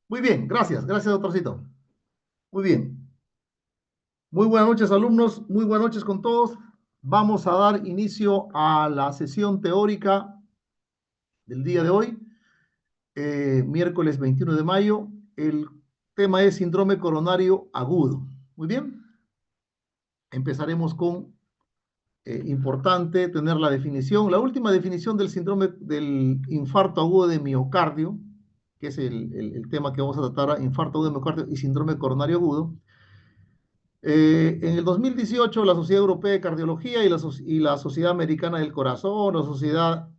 Muy bien, gracias, doctorcito. Muy bien. Muy buenas noches, alumnos. Muy buenas noches con todos. Vamos a dar inicio a la sesión teórica del día de hoy, miércoles 21 de mayo. El tema es síndrome coronario agudo. Muy bien. Empezaremos con importante tener la definición, la última definición del síndrome del infarto agudo de miocardio, que es el tema que vamos a tratar ahora, infarto agudo de miocardio y síndrome coronario agudo. En el 2018, la Sociedad Europea de Cardiología y la Sociedad Americana del Corazón, la Sociedad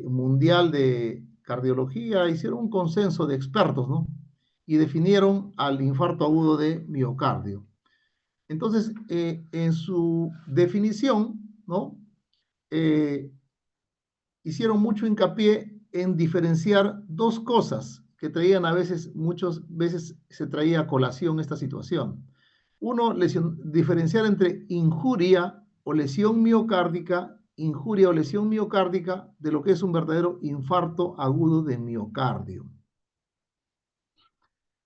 Mundial de Cardiología, hicieron un consenso de expertos, ¿no? Y definieron al infarto agudo de miocardio. Entonces, en su definición, ¿no? Eh, Hicieron mucho hincapié en diferenciar dos cosas que traían a veces, muchas veces se traía a colación esta situación. Uno, diferenciar entre injuria o lesión miocárdica de lo que es un verdadero infarto agudo de miocardio.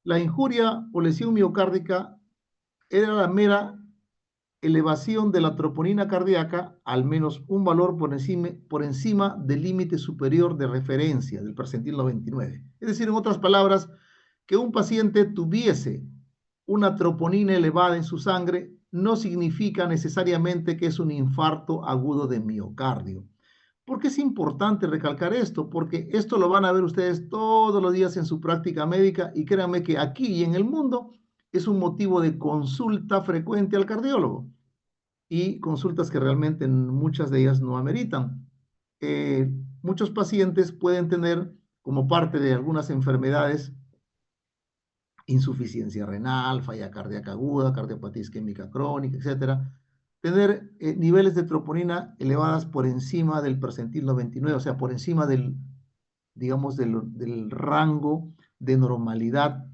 La injuria o lesión miocárdica era la mera elevación de la troponina cardíaca al menos un valor por encima del límite superior de referencia del percentil 99. Es decir, en otras palabras, que un paciente tuviese una troponina elevada en su sangre no significa necesariamente que es un infarto agudo de miocardio. ¿Por qué es importante recalcar esto? Porque esto lo van a ver ustedes todos los días en su práctica médica y créanme que aquí y en el mundo es un motivo de consulta frecuente al cardiólogo y consultas que realmente muchas de ellas no ameritan. Eh, Muchos pacientes pueden tener como parte de algunas enfermedades insuficiencia renal, falla cardíaca aguda, cardiopatía isquémica crónica, etcétera, tener niveles de troponina elevadas por encima del percentil 99, o sea, por encima del, digamos, del rango de normalidad,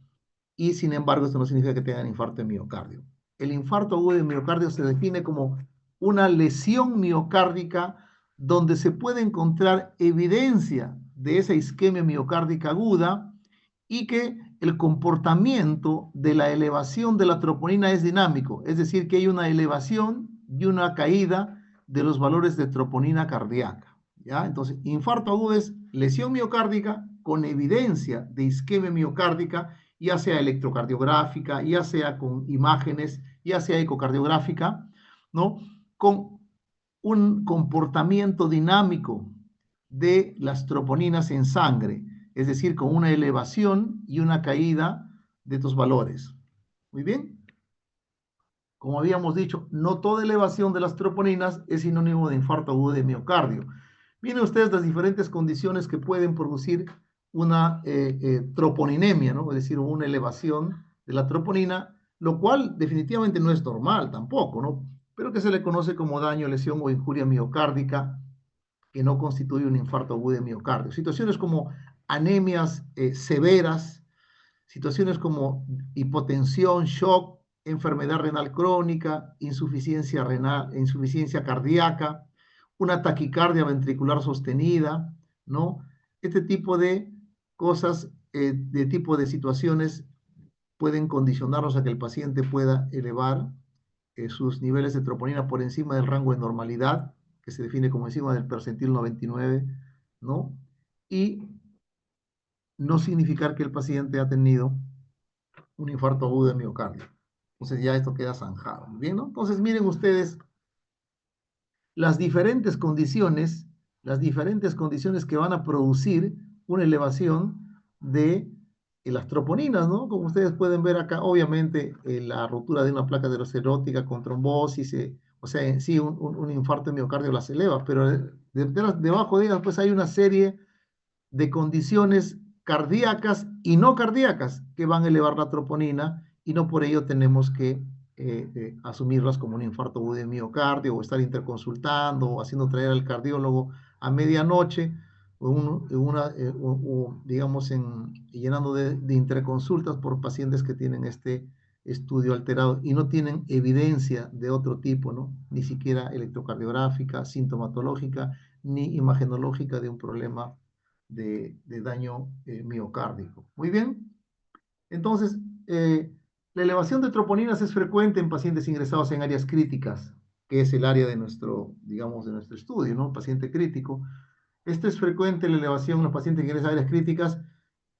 y sin embargo esto no significa que tengan infarto de miocardio. El infarto agudo de miocardio se define como una lesión miocárdica donde se puede encontrar evidencia de esa isquemia miocárdica aguda y que el comportamiento de la elevación de la troponina es dinámico, es decir, que hay una elevación y una caída de los valores de troponina cardíaca. ¿Ya? Entonces, infarto agudo es lesión miocárdica con evidencia de isquemia miocárdica, ya sea electrocardiográfica, ya sea con imágenes, ya sea ecocardiográfica, ¿no? Con un comportamiento dinámico de las troponinas en sangre, es decir, con una elevación y una caída de estos valores. Muy bien. Como habíamos dicho, no toda elevación de las troponinas es sinónimo de infarto agudo de miocardio. Miren ustedes las diferentes condiciones que pueden producir una troponinemia, ¿no? Es decir, una elevación de la troponina, lo cual definitivamente no es normal tampoco, ¿no? Pero que se le conoce como daño, lesión o injuria miocárdica, que no constituye un infarto agudo de miocardio. Situaciones como anemias severas, situaciones como hipotensión, shock, enfermedad renal crónica, insuficiencia renal, insuficiencia cardíaca, una taquicardia ventricular sostenida, ¿no? Este tipo de cosas, de tipo de situaciones pueden condicionarnos a que el paciente pueda elevar sus niveles de troponina por encima del rango de normalidad, que se define como encima del percentil 99, ¿no? Y no significar que el paciente ha tenido un infarto agudo de miocardio. Entonces ya esto queda zanjado. Bien, ¿no? Entonces miren ustedes las diferentes condiciones, las diferentes condiciones que van a producir una elevación de las troponinas, ¿no? Como ustedes pueden ver acá, obviamente la ruptura de una placa aterosclerótica con trombosis, o sea, en sí un infarto de miocardio las eleva, pero debajo de ellas pues hay una serie de condiciones cardíacas y no cardíacas que van a elevar la troponina y no por ello tenemos que asumirlas como un infarto agudo de miocardio o estar interconsultando o haciendo traer al cardiólogo a medianoche o, digamos llenando de interconsultas por pacientes que tienen este estudio alterado y no tienen evidencia de otro tipo, ¿no? Ni siquiera electrocardiográfica, sintomatológica, ni imagenológica de un problema de daño miocárdico. Muy bien. Entonces, la elevación de troponinas es frecuente en pacientes ingresados en áreas críticas, que es el área de nuestro, digamos, de nuestro estudio, ¿no? Paciente crítico. Esto es frecuente la elevación en los pacientes que ingresan a áreas críticas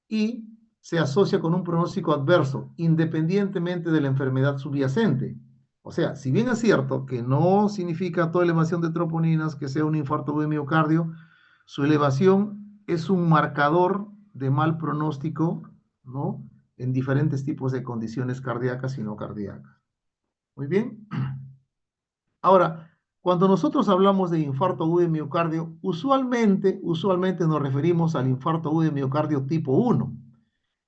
y se asocia con un pronóstico adverso, independientemente de la enfermedad subyacente. O sea, si bien es cierto que no significa toda elevación de troponinas que sea un infarto de miocardio, su elevación es un marcador de mal pronóstico, ¿no? En diferentes tipos de condiciones cardíacas y no cardíacas. Muy bien. Ahora, cuando nosotros hablamos de infarto agudo de miocardio, usualmente nos referimos al infarto agudo de miocardio tipo 1,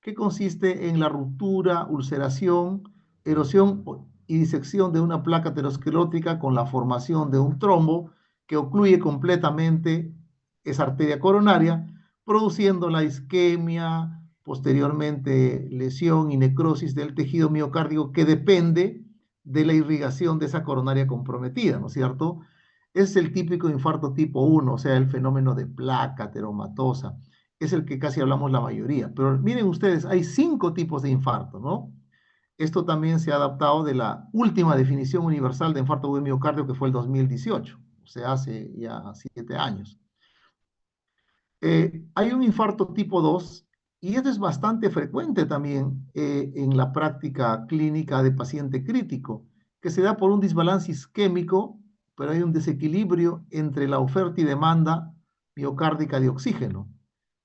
que consiste en la ruptura, ulceración, erosión y disección de una placa aterosclerótica con la formación de un trombo que ocluye completamente esa arteria coronaria, produciendo la isquemia, posteriormente lesión y necrosis del tejido miocárdico que depende de la irrigación de esa coronaria comprometida, ¿no es cierto? Es el típico infarto tipo 1, o sea, el fenómeno de placa ateromatosa es el que casi hablamos la mayoría. Pero miren ustedes, hay 5 tipos de infarto, ¿no? Esto también se ha adaptado de la última definición universal de infarto de miocardio que fue el 2018, o sea, hace ya 7 años. Hay un infarto tipo 2 y esto es bastante frecuente también en la práctica clínica de paciente crítico, que se da por un desbalance isquémico, pero hay un desequilibrio entre la oferta y demanda miocárdica de oxígeno,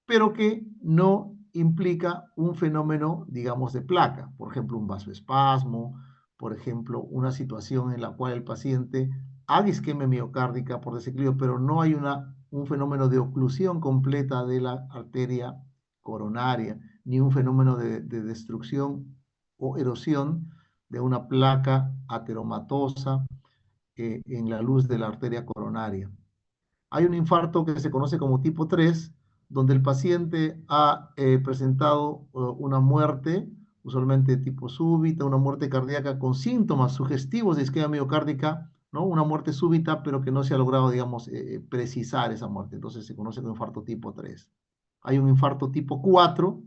pero que no implica un fenómeno, digamos, de placa, por ejemplo, un vasoespasmo, por ejemplo, una situación en la cual el paciente haga isquemia miocárdica por desequilibrio, pero no hay un fenómeno de oclusión completa de la arteria coronaria, ni un fenómeno de destrucción o erosión de una placa ateromatosa en la luz de la arteria coronaria. Hay un infarto que se conoce como tipo 3, donde el paciente ha presentado una muerte, usualmente tipo súbita, una muerte cardíaca con síntomas sugestivos de isquemia miocárdica, ¿no? Una muerte súbita, pero que no se ha logrado, digamos, precisar esa muerte. Entonces se conoce como infarto tipo 3. Hay un infarto tipo 4,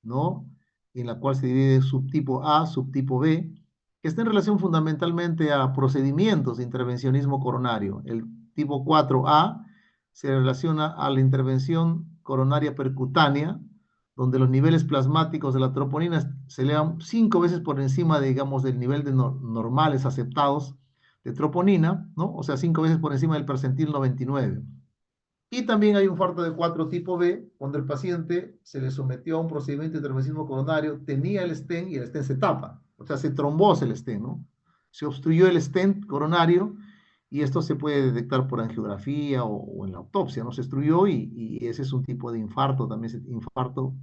¿no? En la cual se divide subtipo A, subtipo B, que está en relación fundamentalmente a procedimientos de intervencionismo coronario. El tipo 4A se relaciona a la intervención coronaria percutánea, donde los niveles plasmáticos de la troponina se elevan 5 veces por encima, digamos, del nivel de normales aceptados de troponina, ¿no? O sea, 5 veces por encima del percentil 99. Y también hay un infarto de 4 tipo B, cuando el paciente se le sometió a un procedimiento de intervencionismo coronario, tenía el stent y el stent se tapa, o sea, se trombose el stent, ¿no? Se obstruyó el stent coronario y esto se puede detectar por angiografía o en la autopsia, ¿no? Se obstruyó y ese es un tipo de infarto, también es infarto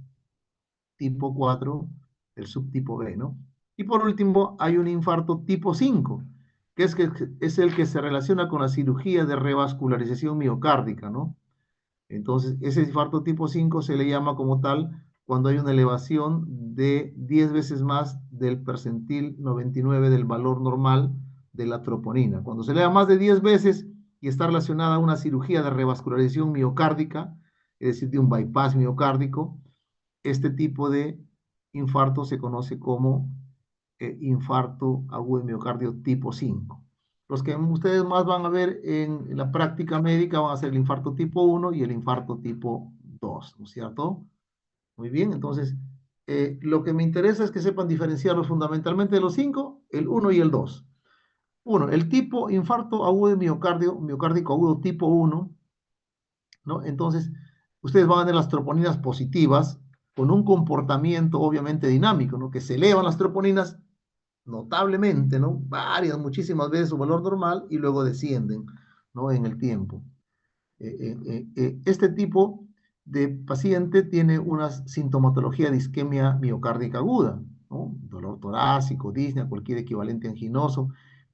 tipo 4, el subtipo B, ¿no? Y por último, hay un infarto tipo 5, que es el que se relaciona con la cirugía de revascularización miocárdica, ¿no? Entonces, ese infarto tipo 5 se le llama como tal cuando hay una elevación de 10 veces más del percentil 99 del valor normal de la troponina. Cuando se eleva más de 10 veces y está relacionada a una cirugía de revascularización miocárdica, es decir, de un bypass miocárdico, este tipo de infarto se conoce como infarto agudo de miocardio tipo 5. Los que ustedes más van a ver en la práctica médica van a ser el infarto tipo 1 y el infarto tipo 2, ¿no es cierto? Muy bien, entonces lo que me interesa es que sepan diferenciarlos fundamentalmente de los 5, el 1 y el 2. Uno, el tipo infarto agudo de miocardio, miocárdico agudo tipo 1, ¿no? Entonces, ustedes van a ver las troponinas positivas con un comportamiento obviamente dinámico, ¿no? Que se elevan las troponinas notablemente, ¿no? Muchísimas veces su valor normal y luego descienden, ¿no? En el tiempo. Este tipo de paciente tiene una sintomatología de isquemia miocárdica aguda, ¿no? Dolor torácico, disnea, cualquier equivalente anginoso,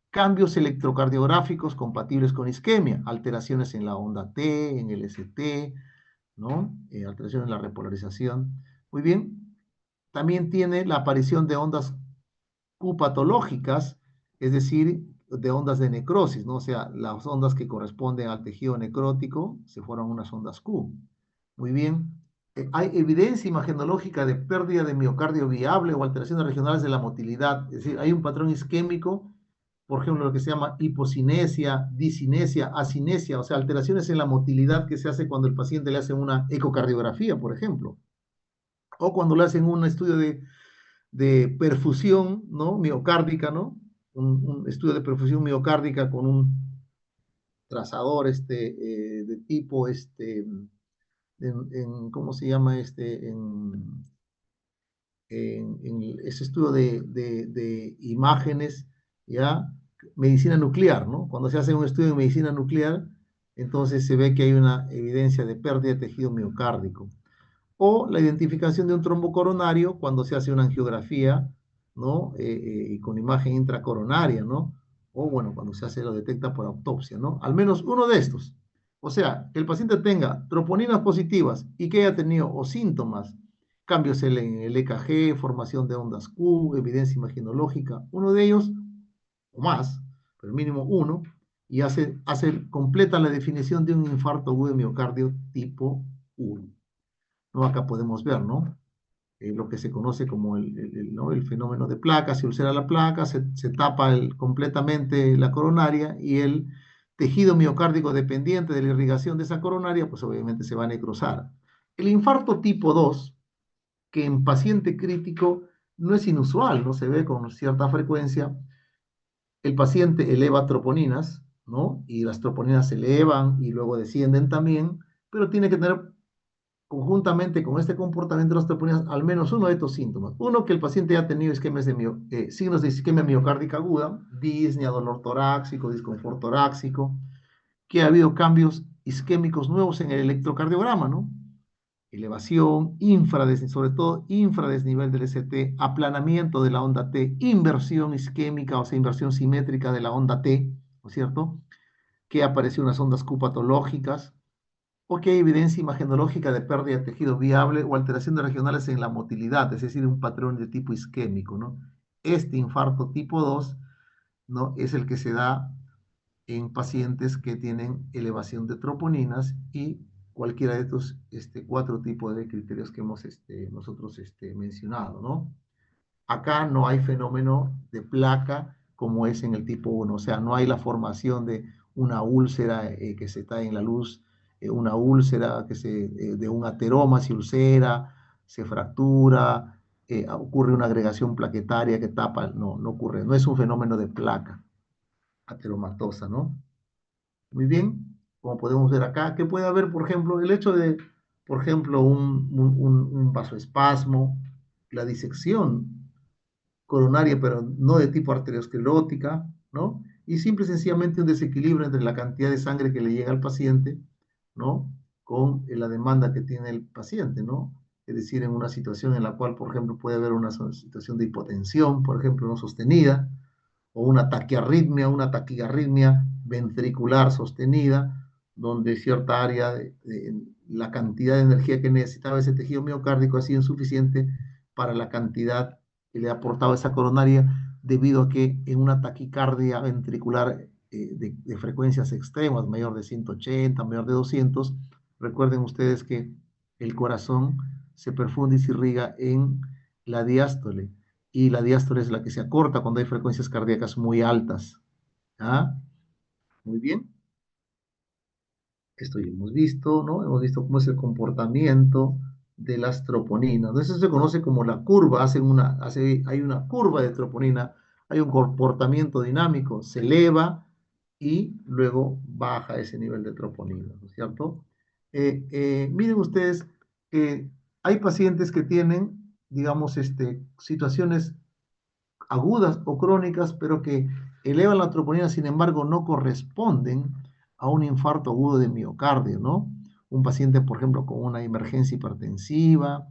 cambios electrocardiográficos compatibles con isquemia, alteraciones en la onda T, en el ST, ¿no? Alteraciones en la repolarización. Muy bien. También tiene la aparición de ondas Q patológicas, es decir, de ondas de necrosis, ¿no? O sea, las ondas que corresponden al tejido necrótico se fueron unas ondas Q. Muy bien. Hay evidencia imagenológica de pérdida de miocardio viable o alteraciones regionales de la motilidad. Es decir, hay un patrón isquémico, por ejemplo, lo que se llama hipocinesia, disinesia, asinesia, o sea, alteraciones en la motilidad que se hace cuando el paciente le hace una ecocardiografía, por ejemplo, o cuando le hacen un estudio de perfusión, ¿no? Miocárdica, ¿no? Un estudio de perfusión miocárdica con un trazador de tipo, ¿cómo se llama? En ese estudio de imágenes, ¿ya? Medicina nuclear, ¿no? Cuando se hace un estudio de medicina nuclear, entonces se ve que hay una evidencia de pérdida de tejido miocárdico. O la identificación de un trombo coronario cuando se hace una angiografía, ¿no? Y con imagen intracoronaria, ¿no? O bueno, cuando se hace, lo detecta por autopsia, ¿no? Al menos uno de estos. O sea, que el paciente tenga troponinas positivas y que haya tenido o síntomas, cambios en el EKG, formación de ondas Q, evidencia imaginológica, uno de ellos o más, pero mínimo uno, y completa la definición de un infarto agudo de miocardio tipo 1. ¿No? Acá podemos ver, ¿no? Lo que se conoce como ¿no? El fenómeno de placa, se ulcera la placa, se tapa completamente la coronaria y el tejido miocárdico dependiente de la irrigación de esa coronaria, pues obviamente se va a necrosar. El infarto tipo 2, que en paciente crítico no es inusual, no se ve con cierta frecuencia, el paciente eleva troponinas, ¿no? Y las troponinas se elevan y luego descienden también, pero tiene que tener conjuntamente con este comportamiento de las troponinas al menos uno de estos síntomas. Uno, que el paciente ha tenido signos de isquemia miocárdica aguda, disnea, dolor torácico, disconfort torácico, que ha habido cambios isquémicos nuevos en el electrocardiograma, ¿no? Elevación, sobre todo infradesnivel del ST, aplanamiento de la onda T, inversión isquémica, o sea, inversión simétrica de la onda T, ¿no es cierto? Que apareció unas ondas Q patológicas, o que hay evidencia imagenológica de pérdida de tejido viable o alteraciones regionales en la motilidad, es decir, un patrón de tipo isquémico, ¿no? Este infarto tipo 2, ¿no? Es el que se da en pacientes que tienen elevación de troponinas y cualquiera de estos cuatro tipos de criterios que hemos nosotros mencionado, ¿no? Acá no hay fenómeno de placa como es en el tipo 1, o sea, no hay la formación de una úlcera que se está en la luz, una úlcera de un ateroma se ulcera, se fractura, ocurre una agregación plaquetaria que tapa, no, no ocurre, no es un fenómeno de placa ateromatosa, ¿no? Muy bien, como podemos ver acá, que puede haber, por ejemplo, el hecho de, por ejemplo, un vasoespasmo, la disección coronaria, pero no de tipo arteriosclerótica, ¿no? Y simple y sencillamente un desequilibrio entre la cantidad de sangre que le llega al paciente, ¿no? Con la demanda que tiene el paciente, ¿no? Es decir, en una situación en la cual, por ejemplo, puede haber una situación de hipotensión, por ejemplo, no sostenida, o una taquiarritmia ventricular sostenida, donde cierta área la cantidad de energía que necesitaba ese tejido miocárdico ha sido insuficiente para la cantidad que le ha aportado esa coronaria, debido a que en una taquicardia ventricular de frecuencias extremas, mayor de 180, mayor de 200, recuerden ustedes que el corazón se perfunde y se irriga en la diástole, y la diástole es la que se acorta cuando hay frecuencias cardíacas muy altas. ¿Ah? Muy bien. Esto ya hemos visto, ¿no? Hemos visto cómo es el comportamiento de las troponinas. ¿No? Eso se conoce como la curva. Hay una curva de troponina, hay un comportamiento dinámico, se eleva y luego baja ese nivel de troponina, ¿no es cierto? Miren ustedes que hay pacientes que tienen, digamos, situaciones agudas o crónicas, pero que elevan la troponina, sin embargo, no corresponden a un infarto agudo de miocardio, ¿no? Un paciente, por ejemplo, con una emergencia hipertensiva,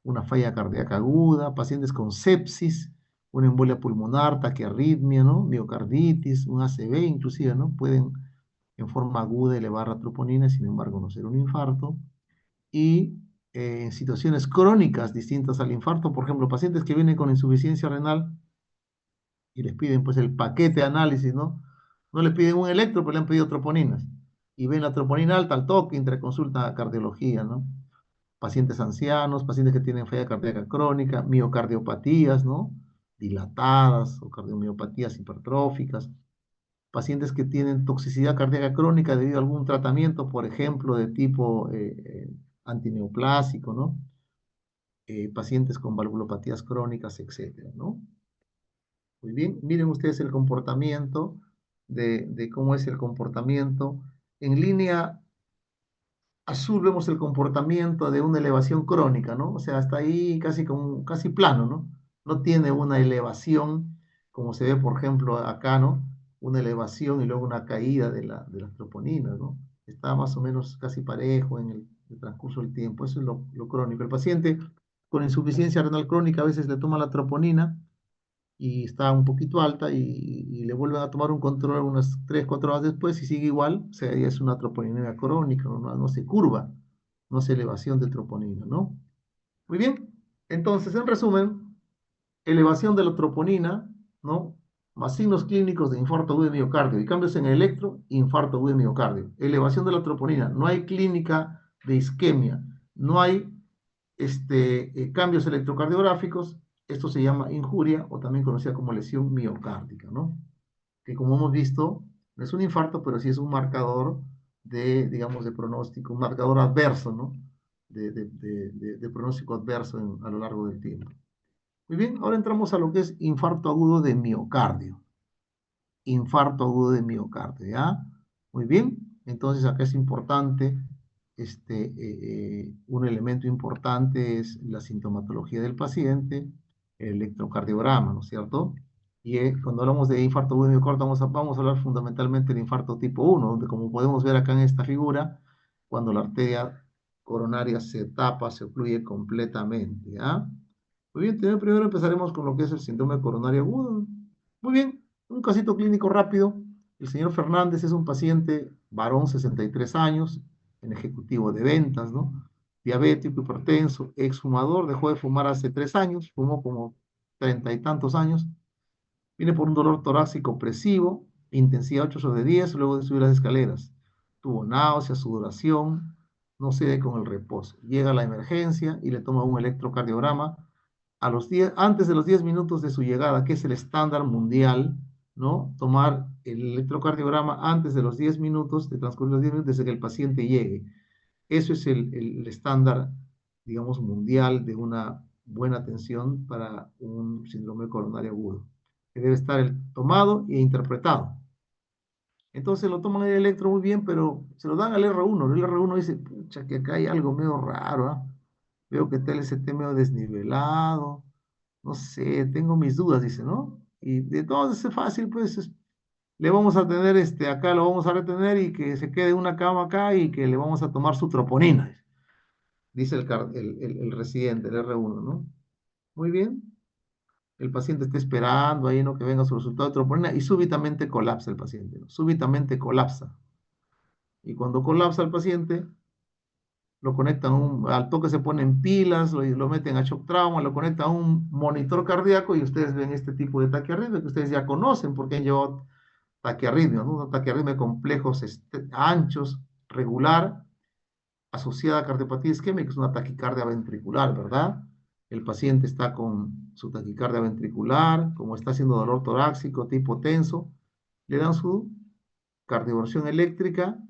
una falla cardíaca aguda, pacientes con sepsis, una embolia pulmonar, taquiarritmia, ¿no? Miocarditis, un ACV inclusive, ¿no? Pueden en forma aguda elevar la troponina, sin embargo, no ser un infarto. Y en situaciones crónicas distintas al infarto, por ejemplo, pacientes que vienen con insuficiencia renal, y les piden pues el paquete de análisis, ¿no? No les piden un electro, pero le han pedido troponinas. Y ven la troponina alta al toque, interconsulta a cardiología, ¿no? pacientes ancianos, pacientes que tienen falla cardíaca crónica, miocardiopatías, ¿no? Dilatadas o cardiomiopatías hipertróficas, pacientes que tienen toxicidad cardíaca crónica debido a algún tratamiento, por ejemplo, de tipo antineoplásico, ¿no? Pacientes con valvulopatías crónicas, etcétera, ¿no? Muy bien, miren ustedes el comportamiento de cómo es el comportamiento. En línea azul vemos el comportamiento de una elevación crónica, ¿no? O sea, hasta ahí casi, casi plano, ¿no? No tiene una elevación, como se ve, por ejemplo, acá, ¿no? Una elevación y luego una caída de las troponinas, ¿no? Está más o menos casi parejo en el transcurso del tiempo. Eso es lo crónico. El paciente con insuficiencia renal crónica a veces le toma la troponina y está un poquito alta y le vuelven a tomar un control unas 3 4 horas después y sigue igual, o sea, ya es una troponinemia crónica, no se curva, no se elevación de troponina, ¿no? Muy bien, entonces, en resumen, elevación de la troponina, ¿no? Más signos clínicos de infarto agudo de miocardio y cambios en el electro, infarto agudo de miocardio. Elevación de la troponina, no hay clínica de isquemia, no hay cambios electrocardiográficos, esto se llama injuria o también conocida como lesión miocárdica, ¿no? Que como hemos visto, no es un infarto, pero sí es un marcador de, digamos, de pronóstico, un marcador adverso, ¿no? De pronóstico adverso a lo largo del tiempo. Muy bien, ahora entramos a lo que es infarto agudo de miocardio. Infarto agudo de miocardio, ¿ya? Muy bien, entonces acá es importante, un elemento importante es la sintomatología del paciente, el electrocardiograma, ¿no es cierto? Y cuando hablamos de infarto agudo de miocardio vamos a hablar fundamentalmente del infarto tipo 1, donde como podemos ver acá en esta figura, cuando la arteria coronaria se tapa, se ocluye completamente, ¿ya? Muy bien, primero empezaremos con lo que es el síndrome coronario agudo. Muy bien, un casito clínico rápido. El señor Fernández es un paciente varón, 63 años, en ejecutivo de ventas, ¿no? Diabético, hipertenso, exfumador, dejó de fumar hace 3 años, fumó como 30 y tantos años. Viene por un dolor torácico opresivo, intensidad 8 sobre 10, luego de subir las escaleras. Tuvo náuseas, sudoración, no cede con el reposo. Llega a la emergencia y le toma un electrocardiograma antes de los 10 minutos de su llegada, que es el estándar mundial, ¿no? Tomar el electrocardiograma antes de los 10 minutos, de transcurrir los 10 minutos desde que el paciente llegue. Eso es el estándar, digamos, mundial de una buena atención para un síndrome coronario agudo, que debe estar tomado e interpretado. Entonces lo toman el electro muy bien, pero se lo dan al R1. El R1 dice, pucha, que acá hay algo medio raro, ¿ah? Veo que está el ST medio desnivelado, no sé, tengo mis dudas, dice, ¿no? Y de todo es fácil, pues le vamos a tener, acá lo vamos a retener y que se quede una cama acá y que le vamos a tomar su troponina, dice el residente, el R1, ¿no? Muy bien, el paciente está esperando ahí, ¿no? Que venga su resultado de troponina y súbitamente colapsa el paciente, ¿no? Súbitamente colapsa. Y cuando colapsa el paciente, lo conectan al toque se ponen pilas, lo meten a shock trauma, lo conectan a un monitor cardíaco y ustedes ven este tipo de taquiarritmia que ustedes ya conocen porque han llevado taquiarritmia, ¿no? Una taquiarritmia de complejos anchos, regular, asociada a cardiopatía isquémica, que es una taquicardia ventricular, ¿verdad? El paciente está con su taquicardia ventricular, como está haciendo dolor torácico, tipo tenso, le dan su cardioversión eléctrica,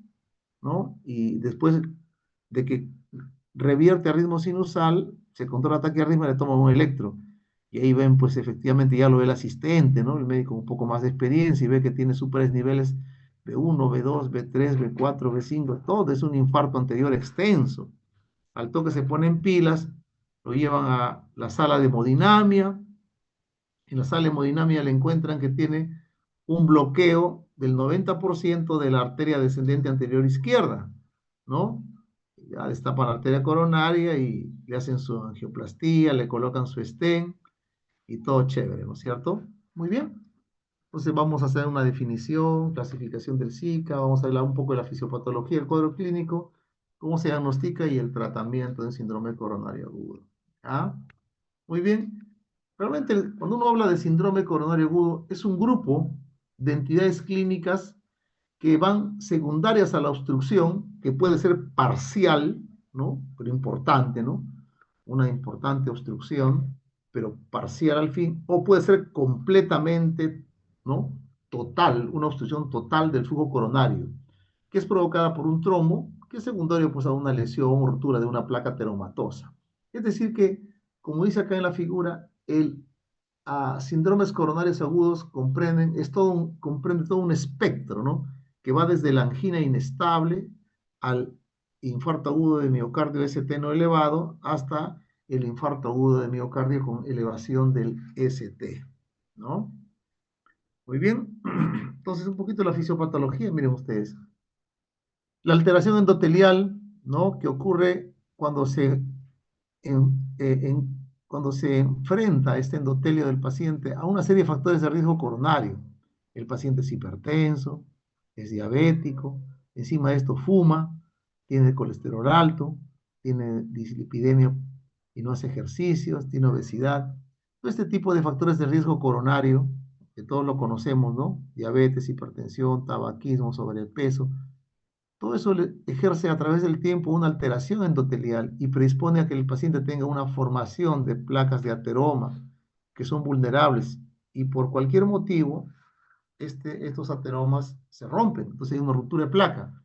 ¿no? Y después de que revierte a ritmo sinusal, se controla el ataque de ritmo y le toma un electro. Y ahí ven, pues efectivamente ya lo ve el asistente, ¿no? El médico con un poco más de experiencia y ve que tiene superiores niveles B1, B2, B3, B4, B5, todo es un infarto anterior extenso. Al toque se ponen pilas, lo llevan a la sala de hemodinamia. En la sala de hemodinamia le encuentran que tiene un bloqueo del 90% de la arteria descendente anterior izquierda, ¿no? Ya destapan la arteria coronaria y le hacen su angioplastía, le colocan su stent y todo chévere, ¿no es cierto? Muy bien. Entonces vamos a hacer una definición, clasificación del SICA, vamos a hablar un poco de la fisiopatología, el cuadro clínico, cómo se diagnostica y el tratamiento del síndrome coronario agudo. ¿Ah? Muy bien. Realmente, cuando uno habla de síndrome coronario agudo, es un grupo de entidades clínicas que van secundarias a la obstrucción, que puede ser parcial, ¿no? Pero importante, ¿no? Una importante obstrucción, pero parcial al fin, o puede ser completamente, ¿no? Total, una obstrucción total del flujo coronario, que es provocada por un trombo, que es secundario pues, a una lesión o ruptura de una placa teromatosa. Es decir que, como dice acá en la figura, el síndromes coronarios agudos comprende todo un espectro, ¿no? Que va desde la angina inestable al infarto agudo de miocardio ST no elevado hasta el infarto agudo de miocardio con elevación del ST, ¿no? Muy bien. Entonces, un poquito la fisiopatología, miren ustedes. La alteración endotelial, ¿no? Que ocurre cuando cuando se enfrenta este endotelio del paciente a una serie de factores de riesgo coronario. El paciente es hipertenso, es diabético, encima de esto fuma, tiene colesterol alto, tiene dislipidemia y no hace ejercicios, tiene obesidad. Todo este tipo de factores de riesgo coronario, que todos lo conocemos, ¿no? Diabetes, hipertensión, tabaquismo, sobrepeso, todo eso ejerce a través del tiempo una alteración endotelial y predispone a que el paciente tenga una formación de placas de ateroma que son vulnerables y por cualquier motivo estos ateromas se rompen. Entonces hay una ruptura de placa.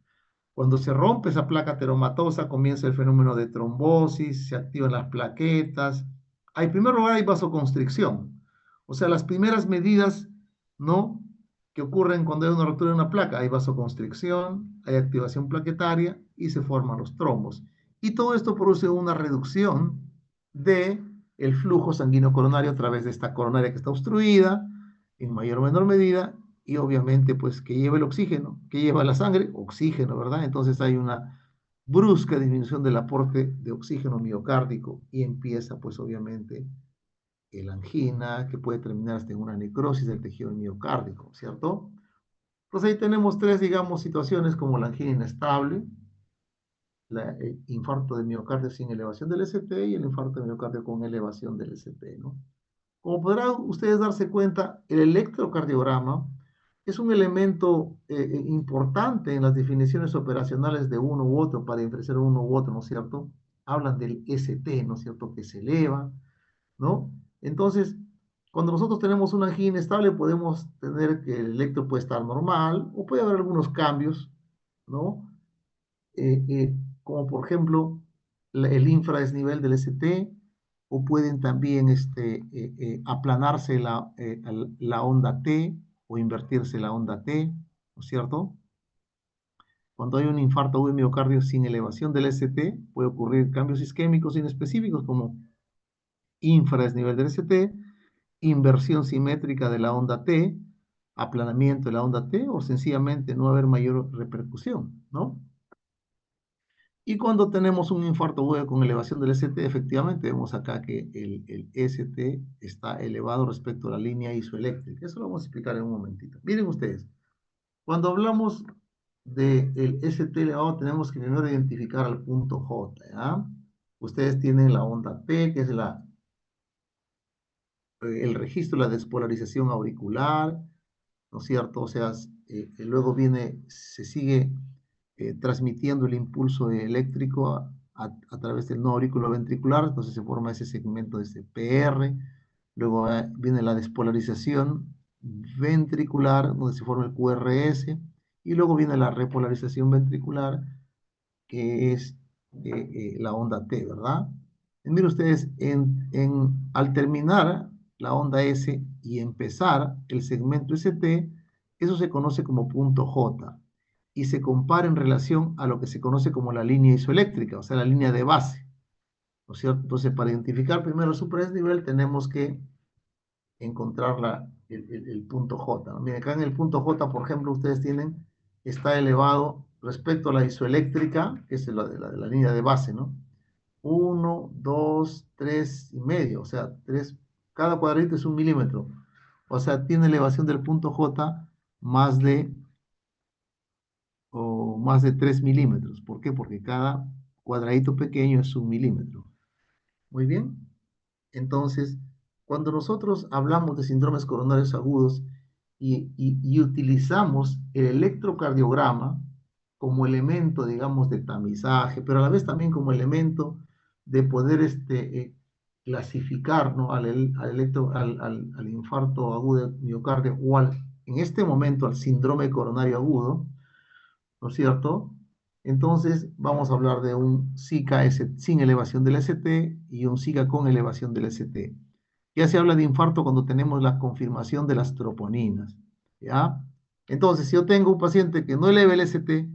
Cuando se rompe esa placa ateromatosa comienza el fenómeno de trombosis, se activan las plaquetas. En primer lugar hay vasoconstricción. O sea, las primeras medidas, ¿no? Que ocurren cuando hay una ruptura de una placa. Hay vasoconstricción, hay activación plaquetaria y se forman los trombos. Y todo esto produce una reducción de el flujo sanguíneo coronario a través de esta coronaria que está obstruida, en mayor o menor medida, y obviamente pues que lleva el oxígeno, que lleva la sangre, oxígeno, ¿verdad? Entonces hay una brusca disminución del aporte de oxígeno miocárdico y empieza pues obviamente el angina, que puede terminar hasta en una necrosis del tejido miocárdico, ¿cierto? Pues ahí tenemos tres, digamos, situaciones como la angina inestable, el infarto de miocardio sin elevación del ST y el infarto de miocardio con elevación del ST, ¿no? Como podrán ustedes darse cuenta, el electrocardiograma es un elemento importante en las definiciones operacionales de uno u otro para diferenciar uno u otro, ¿no es cierto? Hablan del ST, ¿no es cierto? Que se eleva, ¿no? Entonces, cuando nosotros tenemos una angina inestable, podemos tener que el electro puede estar normal o puede haber algunos cambios, ¿no? eh, eh, como por ejemplo el infradesnivel del ST, o pueden también aplanarse la onda T o invertirse la onda T, ¿no es cierto? Cuando hay un infarto agudo de miocardio sin elevación del ST, puede ocurrir cambios isquémicos inespecíficos como infradesnivel del ST, inversión simétrica de la onda T, aplanamiento de la onda T, o sencillamente no haber mayor repercusión, ¿no? Y cuando tenemos un infarto agudo con elevación del ST, efectivamente vemos acá que el ST está elevado respecto a la línea isoeléctrica. Eso lo vamos a explicar en un momentito. Miren ustedes, cuando hablamos del ST elevado, tenemos que primero identificar al punto J, ¿ya? Ustedes tienen la onda P, que es el registro de la despolarización auricular, ¿no es cierto? O sea, luego se sigue transmitiendo el impulso eléctrico a través del nodo auriculoventricular, entonces se forma ese segmento de ese PR, luego viene la despolarización ventricular, donde se forma el QRS, y luego viene la repolarización ventricular, que es la onda T, ¿verdad? Miren ustedes, al terminar la onda S y empezar el segmento ST, eso se conoce como punto J y se compara en relación a lo que se conoce como la línea isoeléctrica, o sea, la línea de base, ¿no es cierto? Entonces, para identificar primero el supradesnivel tenemos que encontrar el punto J, ¿no? Miren, acá en el punto J, por ejemplo, ustedes tienen, está elevado respecto a la isoeléctrica, que es de la línea de base, ¿no? 1, 2, 3 y medio, o sea, cada cuadrito es 1 milímetro. O sea, tiene elevación del punto J más de, más de 3 milímetros. ¿Por qué? Porque cada cuadradito pequeño es 1 milímetro. Muy bien. Entonces, cuando nosotros hablamos de síndromes coronarios agudos y utilizamos el electrocardiograma como elemento, digamos, de tamizaje, pero a la vez también como elemento de poder clasificar, ¿no? al infarto agudo de miocardio o en este momento al síndrome coronario agudo, ¿no es cierto? Entonces vamos a hablar de un SICA sin elevación del ST y un SICA con elevación del ST. Ya se habla de infarto cuando tenemos la confirmación de las troponinas, ¿ya? Entonces, si yo tengo un paciente que no eleva el ST,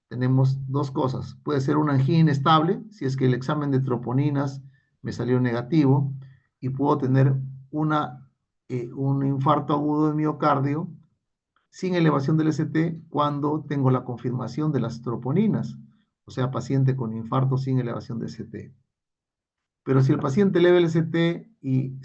tenemos dos cosas. Puede ser una angina inestable, si es que el examen de troponinas me salió negativo, y puedo tener un infarto agudo de miocardio sin elevación del ST cuando tengo la confirmación de las troponinas, o sea, paciente con infarto sin elevación de ST. Pero si el paciente eleva el ST y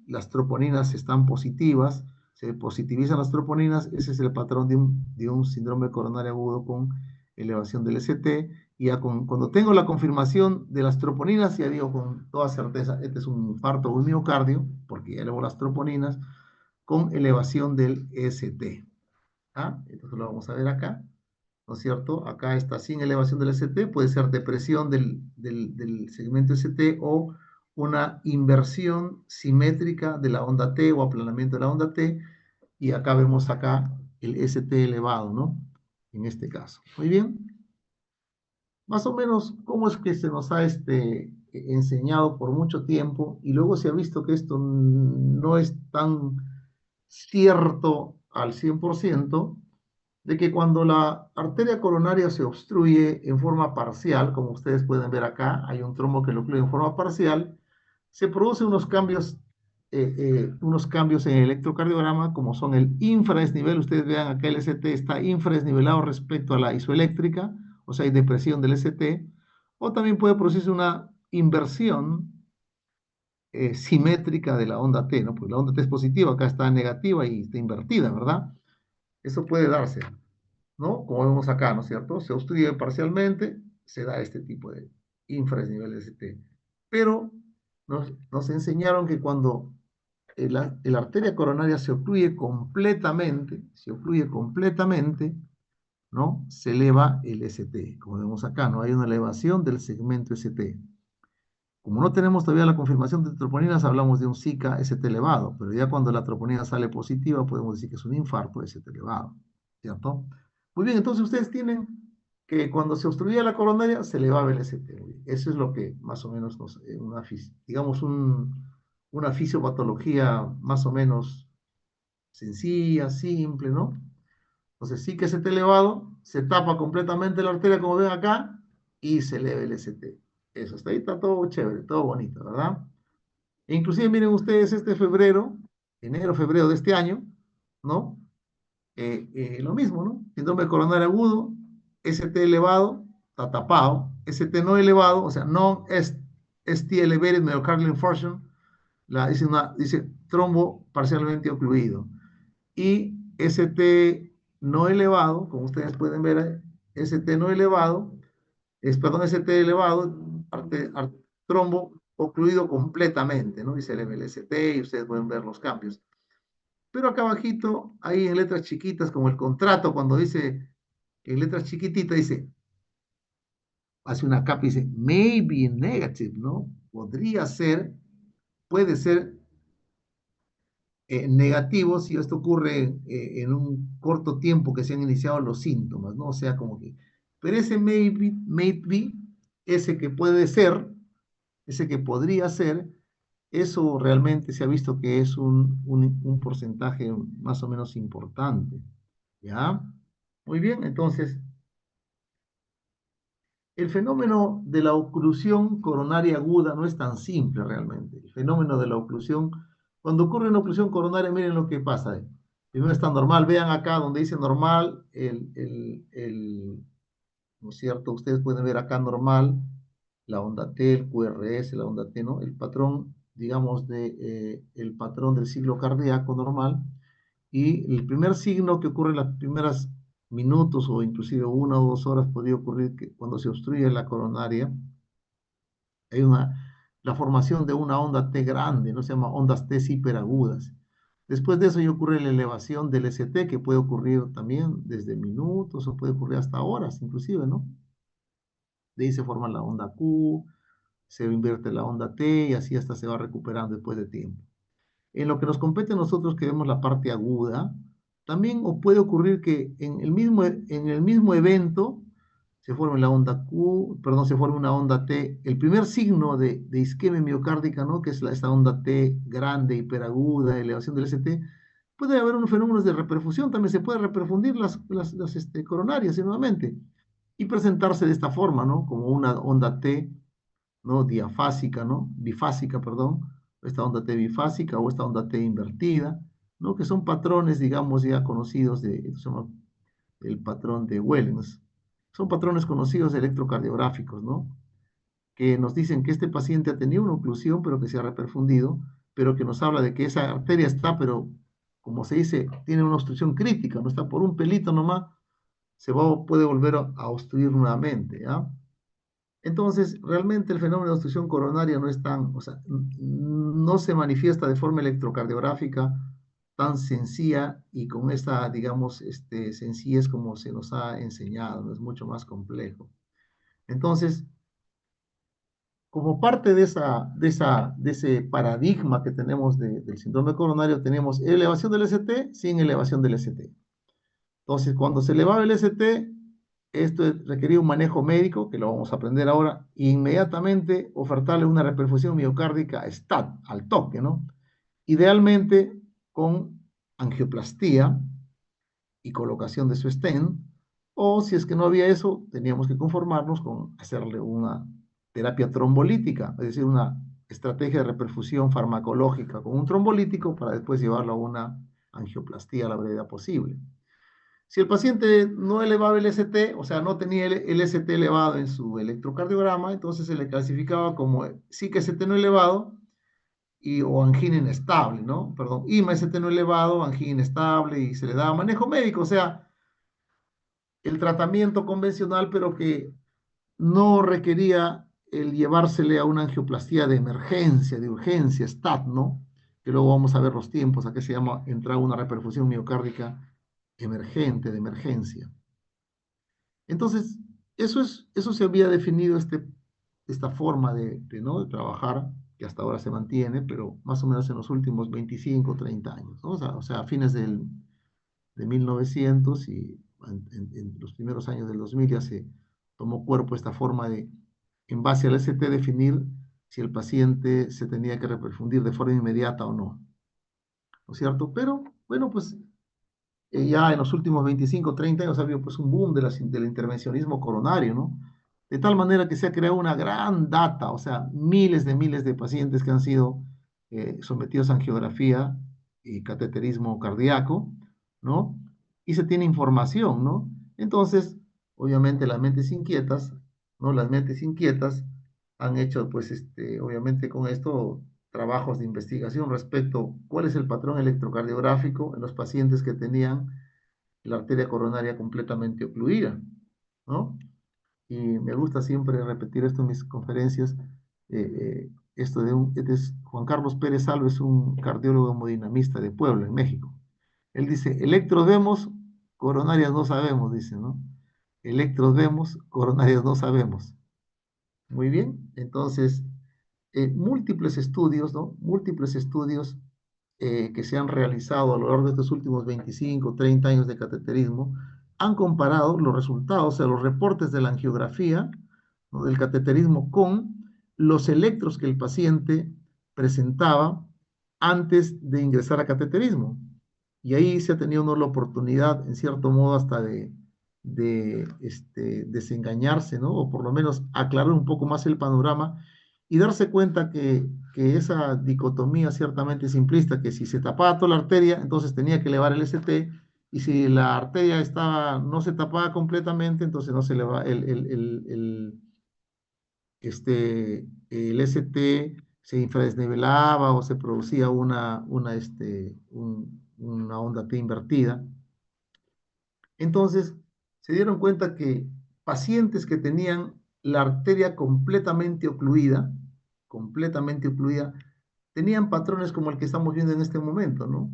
las troponinas están positivas, se positivizan las troponinas, ese es el patrón de un síndrome coronario agudo con elevación del ST. Y ya cuando tengo la confirmación de las troponinas, ya digo con toda certeza, este es un infarto o un miocardio, porque ya elevo las troponinas, con elevación del ST. ¿Ah? Entonces lo vamos a ver acá, ¿no es cierto? Acá está sin elevación del ST, puede ser depresión del segmento ST o una inversión simétrica de la onda T o aplanamiento de la onda T, y acá vemos acá el ST elevado, ¿no? En este caso. Muy bien. Más o menos, ¿cómo es que se nos ha enseñado por mucho tiempo y luego se ha visto que esto no es tan cierto al 100%? De que cuando la arteria coronaria se obstruye en forma parcial, como ustedes pueden ver acá, hay un trombo que lo ocluye en forma parcial, se producen unos cambios en el electrocardiograma, como son el infradesnivel. Ustedes vean acá el ST está infradesnivelado respecto a la isoeléctrica, o sea, hay depresión del ST, o también puede producirse una inversión simétrica de la onda T, ¿no? Pues la onda T es positiva, acá está negativa y está invertida, ¿verdad? Eso puede darse, ¿no? Como vemos acá, ¿no es cierto? Se obstruye parcialmente, se da este tipo de infradesnivel ST. Pero nos enseñaron que cuando la arteria coronaria se ocluye completamente, ¿no? Se eleva el ST, como vemos acá, ¿no? Hay una elevación del segmento ST. Como no tenemos todavía la confirmación de troponinas, hablamos de un SICA ST elevado, pero ya cuando la troponina sale positiva, podemos decir que es un infarto ST elevado, ¿cierto? Muy bien, entonces ustedes tienen que cuando se obstruía la coronaria, se elevaba el ST. Eso es lo que más o menos digamos, una fisiopatología más o menos sencilla, simple, ¿no? Entonces sí que ST elevado, se tapa completamente la arteria, como ven acá, y se eleva el ST. Eso, hasta ahí está todo chévere, todo bonito, ¿verdad? E inclusive miren ustedes este febrero, enero, febrero de este año, ¿no? Lo mismo, ¿no? Síndrome coronario agudo, ST elevado, está tapado, ST no elevado, o sea, no es ST elevated myocardial infarction, dice trombo parcialmente ocluido. Y ST no elevado, como ustedes pueden ver, ST no elevado, perdón, ST elevado, trombo ocluido completamente, ¿no? Dice el ST y ustedes pueden ver los cambios. Pero acá abajito, ahí en letras chiquitas, como el contrato, cuando dice, en letras chiquititas, dice, hace una capa y dice, maybe negative, ¿no? Podría ser, puede ser negativo si esto ocurre en un corto tiempo que se han iniciado los síntomas, ¿no? O sea, como que, pero ese maybe, ese que puede ser, ese que podría ser, eso realmente se ha visto que es un porcentaje más o menos importante, ¿ya? Muy bien, entonces, el fenómeno de la oclusión coronaria aguda no es tan simple realmente. El fenómeno de la oclusión, cuando ocurre una oclusión coronaria, miren lo que pasa. Primero está normal, vean acá donde dice normal, ¿no es cierto? Ustedes pueden ver acá normal, la onda T, el QRS, la onda T, ¿no? El patrón, digamos, el patrón del ciclo cardíaco normal. Y el primer signo que ocurre en las primeras minutos o inclusive 1 o 2 horas podría ocurrir que cuando se obstruye la coronaria, hay la formación de una onda T grande, no se llama ondas T hiperagudas. Después de eso ya ocurre la elevación del ST, que puede ocurrir también desde minutos o puede ocurrir hasta horas, inclusive, ¿no? De ahí se forma la onda Q, se invierte la onda T y así hasta se va recuperando después de tiempo. En lo que nos compete a nosotros, que vemos la parte aguda, también puede ocurrir que en el mismo evento se forme la onda Q, perdón, se forme una onda T. El primer signo de isquemia miocárdica, ¿no? Que es esta onda T grande, hiperaguda, elevación del ST, puede haber unos fenómenos de reperfusión, también se puede reperfundir las coronarias nuevamente y presentarse de esta forma, ¿no? Como una onda T, ¿no? Diafásica, ¿no? Bifásica, perdón, esta onda T bifásica o esta onda T invertida, ¿no? Que son patrones, digamos, ya conocidos esto se llama el patrón de Wellens. Son patrones conocidos electrocardiográficos, ¿no? Que nos dicen que este paciente ha tenido una oclusión, pero que se ha reperfundido, pero que nos habla de que esa arteria está, pero como se dice, tiene una obstrucción crítica, no está por un pelito nomás, puede volver a obstruir nuevamente, ¿ya? Entonces, realmente el fenómeno de obstrucción coronaria no es tan, o sea, no se manifiesta de forma electrocardiográfica tan sencilla y con esta, digamos, sencillez como se nos ha enseñado, ¿no? Es mucho más complejo. Entonces, como parte de ese paradigma que tenemos del síndrome coronario, tenemos elevación del ST sin elevación del ST. Entonces, cuando se elevaba el ST, esto requería un manejo médico, que lo vamos a aprender ahora, e inmediatamente ofertarle una reperfusión miocárdica STAT, al toque, ¿no? Idealmente con angioplastía y colocación de su stent, o si es que no había eso, teníamos que conformarnos con hacerle una terapia trombolítica, es decir, una estrategia de reperfusión farmacológica con un trombolítico para después llevarlo a una angioplastía a la brevedad posible. Si el paciente no elevaba el ST, o sea, no tenía el ST elevado en su electrocardiograma, entonces se le clasificaba como sí que ST no elevado o angina inestable, ¿no? Perdón, IMA ST no elevado, angina inestable y se le daba manejo médico, o sea, el tratamiento convencional, pero que no requería el llevársele a una angioplastía de emergencia, de urgencia, STAT, ¿no? Que luego vamos a ver los tiempos, a qué se llama entrar una reperfusión miocárdica emergente, de emergencia. Entonces, eso se había definido esta forma ¿no? de trabajar, que hasta ahora se mantiene, pero más o menos en los últimos 25 o 30 años, ¿no? O sea, a fines de 1900 y en los primeros años del 2000 ya se tomó cuerpo esta forma de, en base al ST, definir si el paciente se tenía que reperfundir de forma inmediata o no, ¿no es cierto? Pero, bueno, pues ya en los últimos 25, 30 años ha habido pues un boom del intervencionismo coronario, ¿no? De tal manera que se ha creado una gran data, o sea, miles de pacientes que han sido sometidos a angiografía y cateterismo cardíaco, ¿no? Y se tiene información, ¿no? Entonces, obviamente las mentes inquietas, ¿no? Las mentes inquietas han hecho, pues, obviamente con esto trabajos de investigación respecto a cuál es el patrón electrocardiográfico en los pacientes que tenían la arteria coronaria completamente ocluida, ¿no? Y me gusta siempre repetir esto en mis conferencias. Este es Juan Carlos Pérez Alves, un cardiólogo hemodinamista de Puebla, en México. Él dice, electros vemos, coronarias no sabemos, dice, ¿no? Electros vemos, coronarias no sabemos. Muy bien, entonces, múltiples estudios, ¿no? Múltiples estudios que se han realizado a lo largo de estos últimos 25, 30 años de cateterismo han comparado los resultados, o sea, los reportes de la angiografía, ¿no? del cateterismo con los electros que el paciente presentaba antes de ingresar a cateterismo. Y ahí se ha tenido uno la oportunidad, en cierto modo, hasta de desengañarse, ¿no? O por lo menos aclarar un poco más el panorama y darse cuenta que esa dicotomía ciertamente simplista, que si se tapaba toda la arteria, entonces tenía que elevar el ST, y si la arteria no se tapaba completamente, entonces no se eleva el ST, se infradesnivelaba o se producía una onda T invertida. Entonces, se dieron cuenta que pacientes que tenían la arteria completamente ocluida, tenían patrones como el que estamos viendo en este momento, ¿no?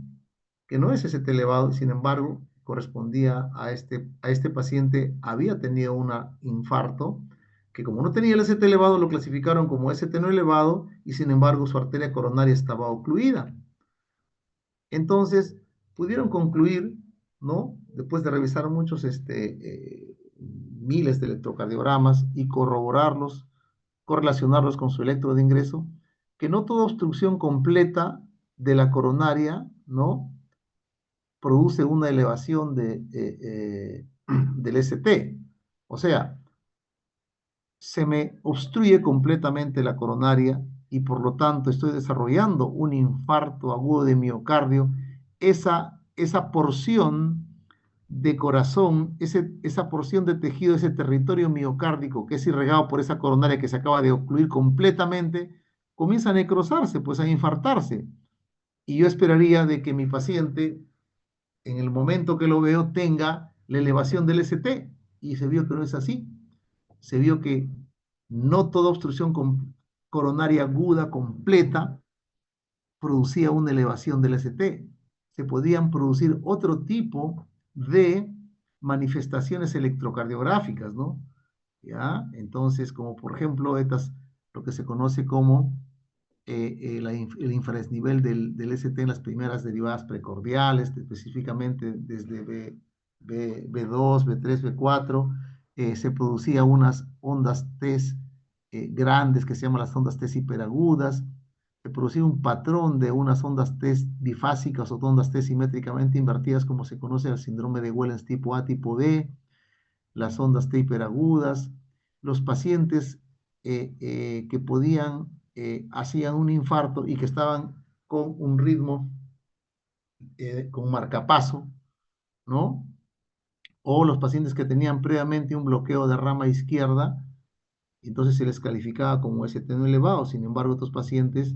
que no es ST elevado, y sin embargo, correspondía a este paciente, había tenido un infarto, que como no tenía el ST elevado, lo clasificaron como ST no elevado, y sin embargo su arteria coronaria estaba ocluida. Entonces, pudieron concluir, ¿no? Después de revisar muchos, miles de electrocardiogramas y corroborarlos, correlacionarlos con su electro de ingreso, que no toda obstrucción completa de la coronaria, ¿no? Produce una elevación del ST. O sea, se me obstruye completamente la coronaria y por lo tanto estoy desarrollando un infarto agudo de miocardio, esa porción de corazón, esa porción de tejido, ese territorio miocárdico que es irrigado por esa coronaria que se acaba de ocluir completamente, comienza a necrosarse, pues a infartarse. Y yo esperaría de que mi paciente, en el momento que lo veo, tenga la elevación del ST. Y se vio que no es así. Se vio que no toda obstrucción coronaria aguda completa producía una elevación del ST. Se podían producir otro tipo de manifestaciones electrocardiográficas, ¿no? ¿Ya? Entonces, como por ejemplo, estas, lo que se conoce como el infradesnivel del ST en las primeras derivadas precordiales, específicamente desde B2, B3, B4, se producía unas ondas T grandes que se llaman las ondas T hiperagudas, se producía un patrón de unas ondas T bifásicas o ondas T simétricamente invertidas, como se conoce el síndrome de Wellens tipo A, tipo B, las ondas T hiperagudas, los pacientes que podían, hacían un infarto y que estaban con un ritmo, con marcapaso, ¿no? O los pacientes que tenían previamente un bloqueo de rama izquierda, entonces se les calificaba como ST no elevado. Sin embargo, estos pacientes,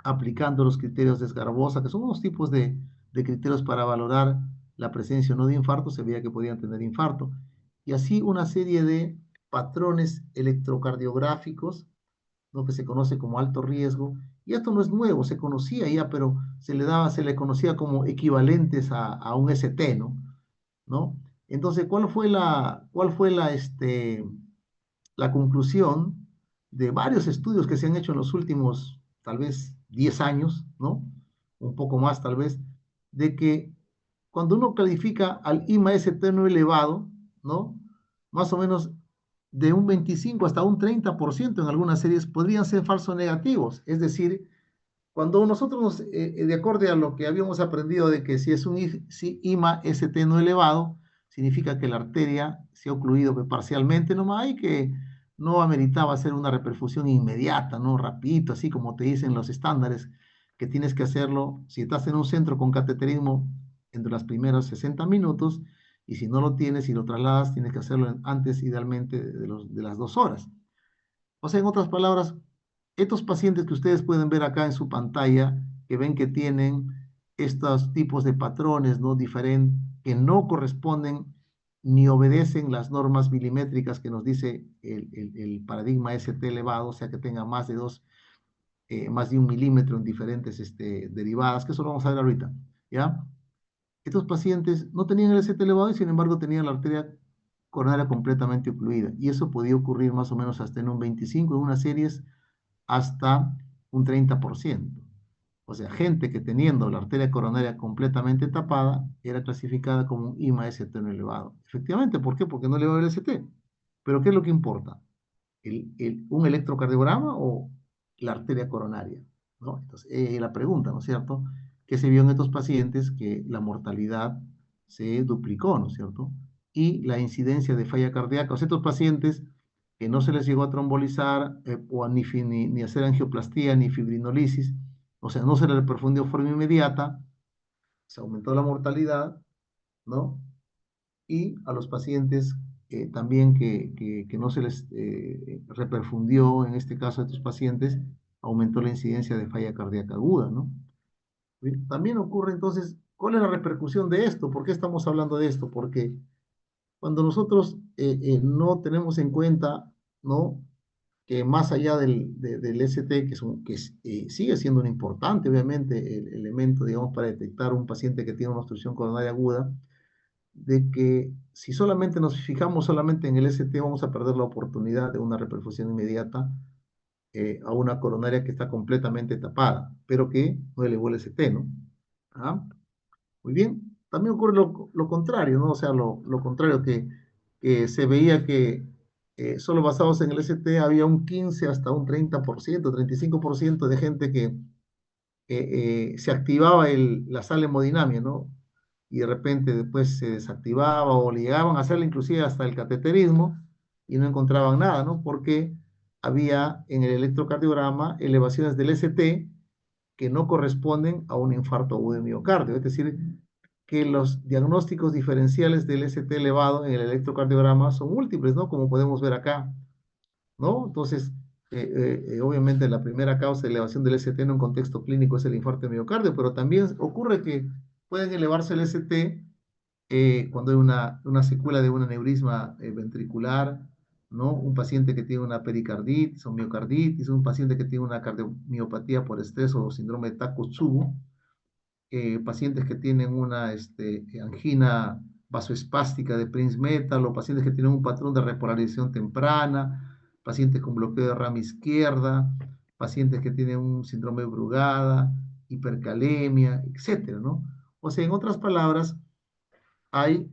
aplicando los criterios de Esgarbosa, que son unos tipos de criterios para valorar la presencia o no de infarto, se veía que podían tener infarto. Y así una serie de patrones electrocardiográficos, ¿no? Que se conoce como alto riesgo. Y esto no es nuevo, se conocía ya, pero se le conocía como equivalentes a un ST, ¿no? ¿No? Entonces, cuál fue la conclusión de varios estudios que se han hecho en los últimos, tal vez, 10 años, ¿no? Un poco más, tal vez, de que cuando uno califica al IMA-ST no elevado, ¿no? Más o menos de un 25 hasta un 30% en algunas series podrían ser falsos negativos. Es decir, cuando nosotros, de acuerdo a lo que habíamos aprendido de que si es un si IMA-ST no elevado, significa que la arteria se ha ocluido parcialmente nomás y que no ameritaba hacer una reperfusión inmediata, ¿no? Rapidito, así como te dicen los estándares, que tienes que hacerlo si estás en un centro con cateterismo entre los primeros 60 minutos, y si no lo tienes y lo trasladas, tienes que hacerlo antes, idealmente, de las 2 horas. O sea, en otras palabras, estos pacientes que ustedes pueden ver acá en su pantalla, que ven que tienen estos tipos de patrones, ¿no? Diferentes, que no corresponden ni obedecen las normas milimétricas que nos dice el paradigma ST elevado, o sea, que tenga más de 1 milímetro en diferentes derivadas, que eso lo vamos a ver ahorita, ¿ya? Estos pacientes no tenían el ST elevado y sin embargo tenían la arteria coronaria completamente ocluida. Y eso podía ocurrir más o menos hasta en un 25, en unas series hasta un 30%. O sea, gente que teniendo la arteria coronaria completamente tapada era clasificada como un IMA-ST no elevado. Efectivamente, ¿por qué? Porque no elevaba el ST. Pero ¿qué es lo que importa? ¿Un electrocardiograma o la arteria coronaria? ¿No? Entonces, la pregunta, ¿no es cierto? Que se vio en estos pacientes que la mortalidad se duplicó, ¿no es cierto? Y la incidencia de falla cardíaca, o sea, estos pacientes que no se les llegó a trombolizar o ni hacer angioplastía ni fibrinolisis, o sea, no se les perfundió de forma inmediata, se aumentó la mortalidad, ¿no? Y a los pacientes también que no se les reperfundió, en este caso a estos pacientes, aumentó la incidencia de falla cardíaca aguda, ¿no? También ocurre entonces, ¿cuál es la repercusión de esto? ¿Por qué estamos hablando de esto? Porque cuando nosotros no tenemos en cuenta, ¿no? que más allá del ST, sigue siendo un importante, obviamente, el elemento, digamos, para detectar un paciente que tiene una obstrucción coronaria aguda, de que si solamente nos fijamos solamente en el ST, vamos a perder la oportunidad de una reperfusión inmediata a una coronaria que está completamente tapada, pero que no elevó el ST, ¿no? ¿Ah? Muy bien. También ocurre lo contrario, ¿no? O sea, lo contrario, que se veía que solo basados en el ST había un 15 hasta un 30%, 35% de gente que se activaba la sala hemodinamia, ¿no? Y de repente después se desactivaba o le llegaban a hacerle inclusive hasta el cateterismo y no encontraban nada, ¿no? Porque había en el electrocardiograma elevaciones del ST que no corresponden a un infarto agudo de miocardio. Es decir, que los diagnósticos diferenciales del ST elevado en el electrocardiograma son múltiples, ¿no? Como podemos ver acá, ¿no? Entonces, obviamente la primera causa de elevación del ST en un contexto clínico es el infarto de miocardio, pero también ocurre que pueden elevarse el ST cuando hay una secuela de un aneurisma ventricular, ¿no? Un paciente que tiene una pericarditis o miocarditis, un paciente que tiene una cardiomiopatía por estrés o síndrome de Takotsubo, pacientes que tienen una angina vasoespástica de Prince-Metal o pacientes que tienen un patrón de repolarización temprana, pacientes con bloqueo de rama izquierda, pacientes que tienen un síndrome de Brugada, hipercalemia, etcétera, ¿no? O sea, en otras palabras, hay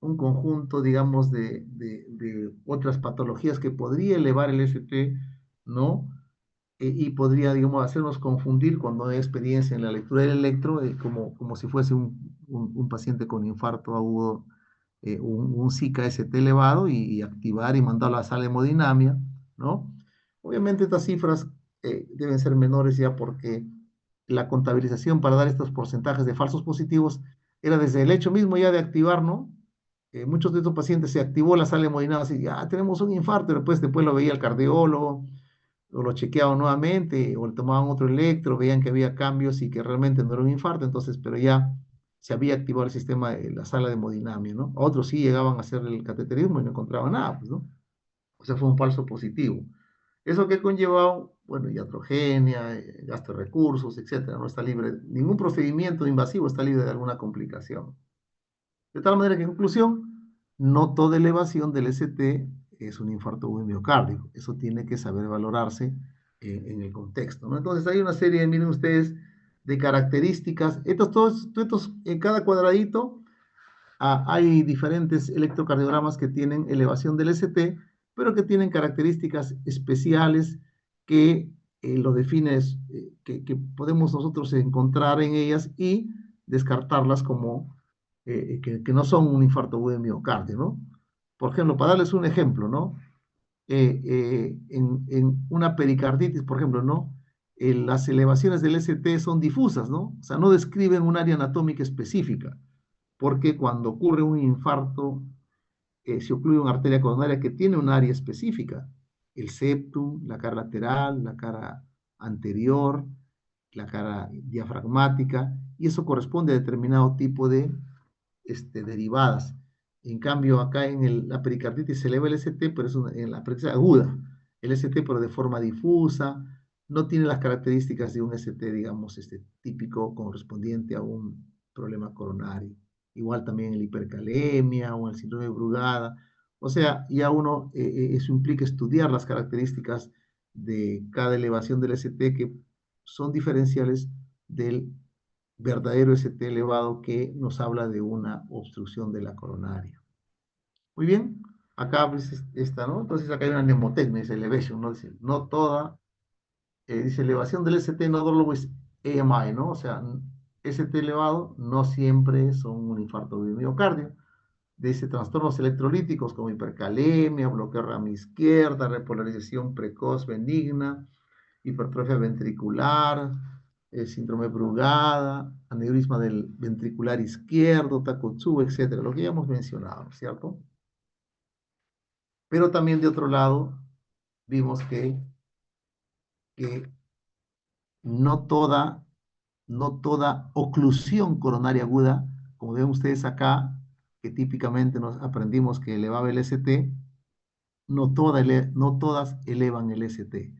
un conjunto, digamos, de otras patologías que podría elevar el ST, ¿no? Y podría, digamos, hacernos confundir cuando hay experiencia en la lectura del electro, como si fuese un paciente con infarto agudo, un SICA-ST elevado y activar y mandarlo a la sala de hemodinamia, ¿no? Obviamente estas cifras deben ser menores ya porque la contabilización para dar estos porcentajes de falsos positivos era desde el hecho mismo ya de activar, ¿no? Muchos de estos pacientes se activó la sala de hemodinamia y ya tenemos un infarto, y después lo veía el cardiólogo, o lo chequeaban nuevamente, o le tomaban otro electro, veían que había cambios y que realmente no era un infarto, entonces, pero ya se había activado el sistema de la sala de hemodinamia, ¿no? Otros sí llegaban a hacer el cateterismo y no encontraban nada, pues, ¿no? O sea, fue un falso positivo. ¿Eso que conllevado? Bueno, iatrogenia, gasto de recursos, etcétera, no está libre, ningún procedimiento invasivo está libre de alguna complicación. De tal manera que, en conclusión, no toda elevación del ST es un infarto agudo miocárdico. Eso tiene que saber valorarse en el contexto, ¿no? Entonces, hay una serie, miren ustedes, de características. En cada cuadradito hay diferentes electrocardiogramas que tienen elevación del ST, pero que tienen características especiales que lo definen, que podemos nosotros encontrar en ellas y descartarlas como que no son un infarto agudo de miocardio, ¿no? Por ejemplo, para darles un ejemplo, ¿no? En una pericarditis, por ejemplo, ¿no? Las elevaciones del ST son difusas, ¿no? O sea, no describen un área anatómica específica, porque cuando ocurre un infarto, se ocluye una arteria coronaria que tiene un área específica, el septum, la cara lateral, la cara anterior, la cara diafragmática, y eso corresponde a determinado tipo de derivadas. En cambio, acá la pericarditis se eleva el ST, pero en la pericarditis aguda, el ST pero de forma difusa, no tiene las características de un ST, digamos, típico correspondiente a un problema coronario. Igual también el hipercalemia o el síndrome de Brugada. O sea, ya eso implica estudiar las características de cada elevación del ST que son diferenciales del verdadero ST elevado que nos habla de una obstrucción de la coronaria. Muy bien, acá pues, esta, ¿no? Entonces acá hay una mnemotecnia, dice elevation, ¿no? Dice, no toda, dice elevación del ST nodal with AMI, ¿no? O sea, ST elevado no siempre son un infarto de miocardio. Dice trastornos electrolíticos como hipercalemia, bloqueo rama izquierda, repolarización precoz benigna, hipertrofia ventricular, síndrome Brugada, aneurisma del ventricular izquierdo, Takotsubo, etcétera, lo que ya hemos mencionado, ¿cierto? Pero también de otro lado, vimos que no toda, no toda oclusión coronaria aguda, como ven ustedes acá, que típicamente nos aprendimos que elevaba el ST, no todas elevan el ST.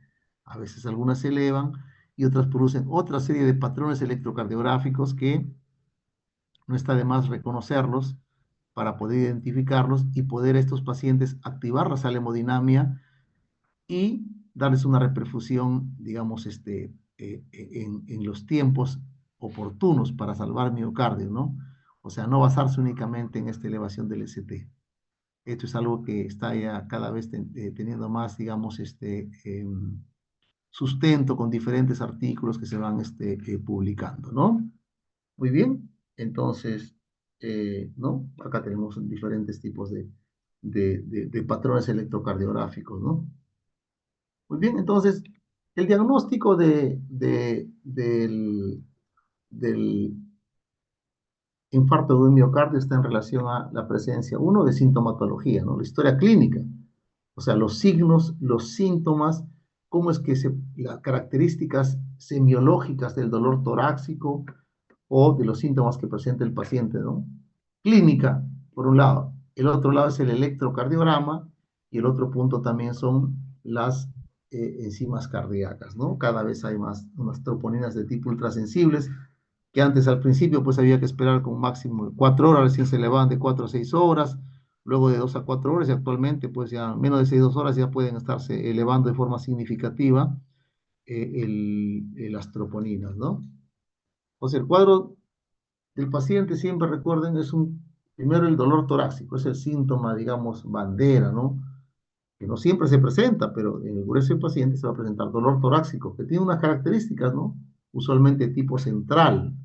A veces algunas se elevan y otras producen otra serie de patrones electrocardiográficos que no está de más reconocerlos para poder identificarlos y poder a estos pacientes activar la sala hemodinamia y darles una reperfusión, digamos, en los tiempos oportunos para salvar miocardio, ¿no? O sea, no basarse únicamente en esta elevación del ST. Esto es algo que está ya cada vez teniendo más, digamos, sustento con diferentes artículos que se van publicando, ¿no? Muy bien, entonces, ¿no? Acá tenemos diferentes tipos de patrones electrocardiográficos, ¿no? Muy bien, entonces, el diagnóstico del infarto de un miocardio está en relación a la presencia, uno, de sintomatología, ¿no? La historia clínica, o sea, los signos, los síntomas, cómo es que las características semiológicas del dolor torácico o de los síntomas que presenta el paciente, ¿no? Clínica, por un lado. El otro lado es el electrocardiograma y el otro punto también son las enzimas cardíacas, ¿no? Cada vez hay más unas troponinas de tipo ultrasensibles que antes al principio pues había que esperar con un máximo de 4 horas, recién se elevaban de 4 a 6 horas, luego de 2 a 4 horas y actualmente pues ya menos de 6 2 horas ya pueden estarse elevando de forma significativa las troponinas, ¿no? O sea, el cuadro del paciente, siempre recuerden, primero el dolor torácico, es el síntoma, digamos, bandera, ¿no? Que no siempre se presenta, pero en el grueso del paciente se va a presentar dolor torácico, que tiene unas características, ¿no? Usualmente tipo central,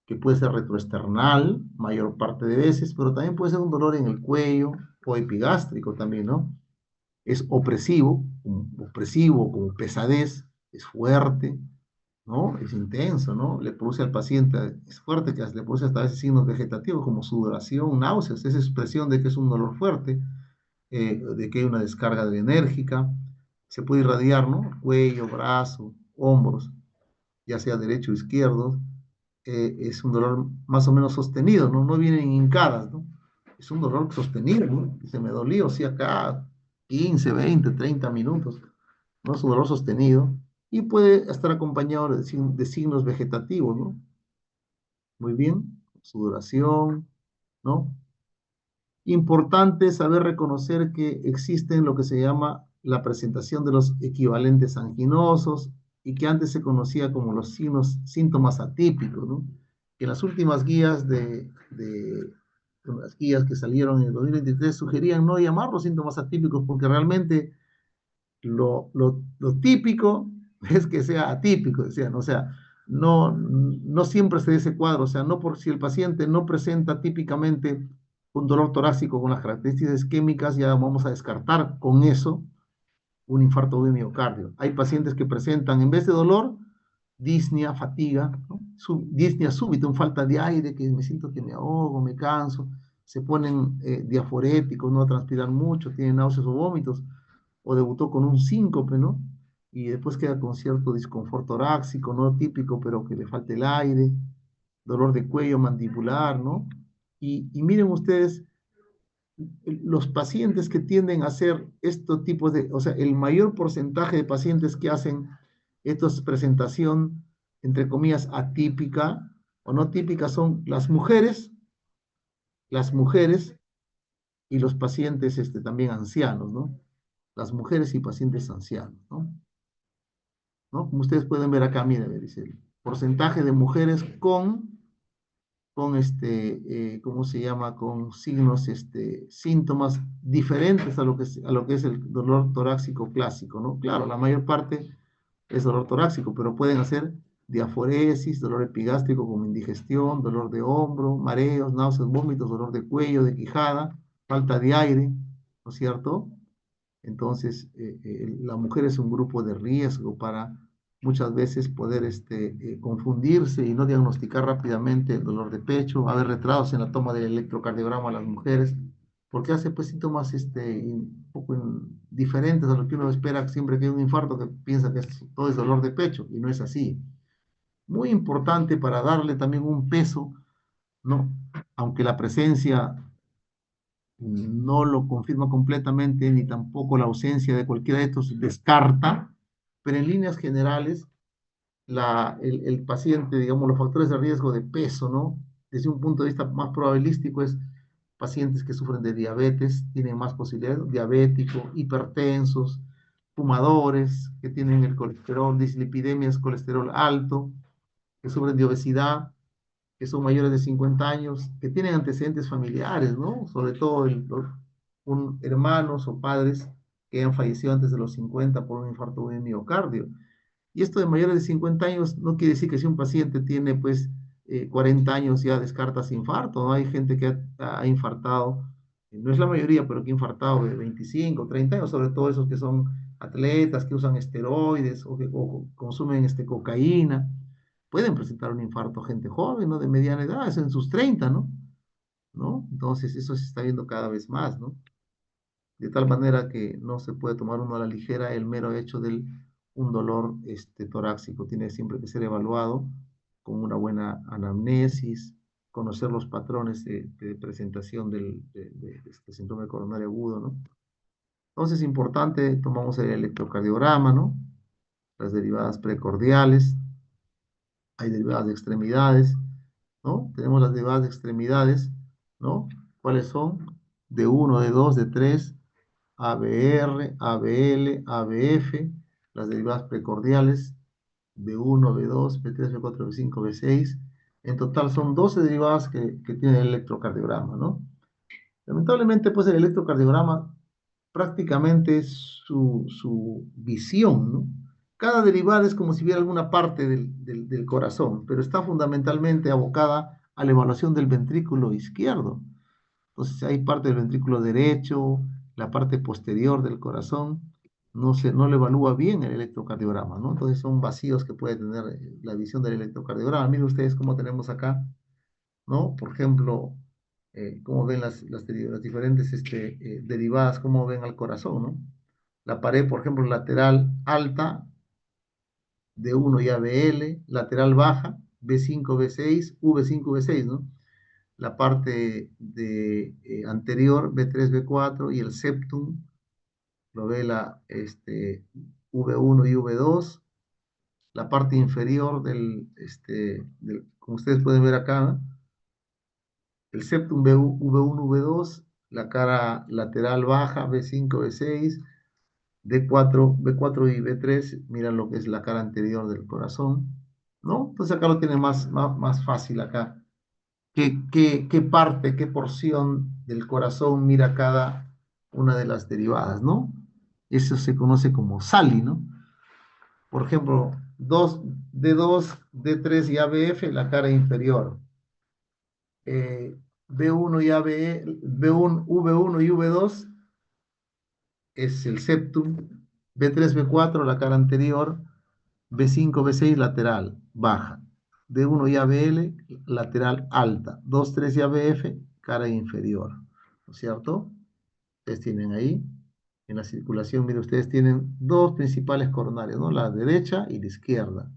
que puede ser retroesternal, mayor parte de veces, pero también puede ser un dolor en el cuello o epigástrico también, ¿no? Es opresivo, como pesadez, es fuerte, ¿no? Es intenso, ¿no? Le produce al paciente, es fuerte, que le produce hasta a veces signos vegetativos como sudoración, náuseas, esa expresión de que es un dolor fuerte, de que hay una descarga adrenérgica, se puede irradiar, ¿no? Cuello, brazo, hombros, ya sea derecho o izquierdo, es un dolor más o menos sostenido, ¿no? No vienen hincadas, ¿no? Es un dolor sostenido, ¿no? Se me dolía, o sea, acá 15, 20, 30 minutos, ¿no? Es un dolor sostenido y puede estar acompañado de signos vegetativos, ¿no? Muy bien, sudoración, ¿no? Importante saber reconocer que existen lo que se llama la presentación de los equivalentes anginosos y que antes se conocía como los síntomas atípicos, ¿no? Que en las últimas guías las guías que salieron en el 2023 sugerían no llamarlos síntomas atípicos porque realmente lo típico es que sea atípico, decían, o sea, no siempre se dé ese cuadro, o sea, no por si el paciente no presenta típicamente un dolor torácico con las características isquémicas, ya vamos a descartar con eso un infarto de miocardio. Hay pacientes que presentan, en vez de dolor, disnea, fatiga, ¿no? Disnea súbita, un falta de aire, que me siento que me ahogo, me canso, se ponen diaforéticos, no transpiran mucho, tienen náuseas o vómitos, o debutó con un síncope, ¿no? Y después queda con cierto disconfort torácico, no típico, pero que le falta el aire, dolor de cuello mandibular, ¿no? Y miren ustedes, los pacientes que tienden a hacer estos tipos de, o sea, el mayor porcentaje de pacientes que hacen esta presentación, entre comillas, atípica o no típica son las mujeres y los pacientes también ancianos, ¿no? Las mujeres y pacientes ancianos, ¿no? ¿No? Como ustedes pueden ver acá, mira, dice el porcentaje de mujeres con ¿cómo se llama? Con signos, síntomas diferentes a lo que es el dolor torácico clásico, ¿no? Claro, la mayor parte es dolor torácico, pero pueden hacer diaforesis, dolor epigástrico como indigestión, dolor de hombro, mareos, náuseas, vómitos, dolor de cuello, de quijada, falta de aire, ¿no es cierto? Entonces, la mujer es un grupo de riesgo para muchas veces poder confundirse y no diagnosticar rápidamente el dolor de pecho, haber retrasos en la toma del electrocardiograma a las mujeres, porque hace pues síntomas un poco diferentes a lo que uno espera siempre que hay un infarto, que piensa que todo es dolor de pecho, y no es así. Muy importante para darle también un peso, ¿no? Aunque la presencia no lo confirma completamente, ni tampoco la ausencia de cualquiera de estos descarta, pero en líneas generales, el paciente, digamos, los factores de riesgo de peso, ¿no? Desde un punto de vista más probabilístico es pacientes que sufren de diabetes, tienen más posibilidades, diabéticos, hipertensos, fumadores, que tienen el colesterol, dislipidemias, colesterol alto, que sufren de obesidad, que son mayores de 50 años, que tienen antecedentes familiares, ¿no? Sobre todo hermanos o padres que han fallecido antes de los 50 por un infarto de miocardio. Y esto de mayores de 50 años no quiere decir que si un paciente tiene pues 40 años ya descartas infarto, ¿no? Hay gente que ha infartado, no es la mayoría, pero que ha infartado de 25, 30 años, sobre todo esos que son atletas, que usan esteroides o que consumen cocaína, pueden presentar un infarto gente joven, ¿no? De mediana edad, es en sus 30, ¿no? ¿No? Entonces eso se está viendo cada vez más, ¿no? De tal manera que no se puede tomar uno a la ligera el mero hecho de un dolor torácico. Tiene siempre que ser evaluado con una buena anamnesis, conocer los patrones de presentación de este síndrome coronario agudo, ¿no? Entonces es importante, tomamos el electrocardiograma, ¿no? Las derivadas precordiales, hay derivadas de extremidades, ¿no? Tenemos las derivadas de extremidades, ¿no? ¿Cuáles son? De uno, de 2, de 3, ABR, ABL, ABF, las derivadas precordiales, B1, B2, B3, B4, B5, B6. En total son 12 derivadas que tiene el electrocardiograma, ¿no? Lamentablemente, pues el electrocardiograma prácticamente es su visión, ¿no? Cada derivada es como si hubiera alguna parte del corazón, pero está fundamentalmente abocada a la evaluación del ventrículo izquierdo. Entonces hay parte del ventrículo derecho, la parte posterior del corazón, no le evalúa bien el electrocardiograma, ¿no? Entonces son vacíos que puede tener la visión del electrocardiograma. Miren ustedes cómo tenemos acá, ¿no? Por ejemplo, cómo ven las diferentes derivadas, cómo ven al corazón, ¿no? La pared, por ejemplo, lateral alta, D1 y ABL, lateral baja, B5, B6, V5, V6, ¿no? La parte anterior, B3, B4, y el septum, lo ve V1 y V2, la parte inferior como ustedes pueden ver acá, ¿no? El septum V1, V2, la cara lateral baja, B5, B6, D4, B4 y B3, miran lo que es la cara anterior del corazón, ¿no? Entonces acá lo tienen más fácil acá. ¿Qué parte, qué porción del corazón mira cada una de las derivadas, ¿no? Eso se conoce como SALI, ¿no? Por ejemplo, D2, D3 y ABF, la cara inferior. B1 y ABE, B1, V1 y V2 es el septum, B3, B4, la cara anterior, B5, B6, lateral, baja. D1 y ABL, lateral alta. 2, 3 y ABF, cara inferior. ¿No es cierto? Ustedes tienen ahí, en la circulación, mire, ustedes tienen dos principales coronarias, ¿no? La derecha y la izquierda.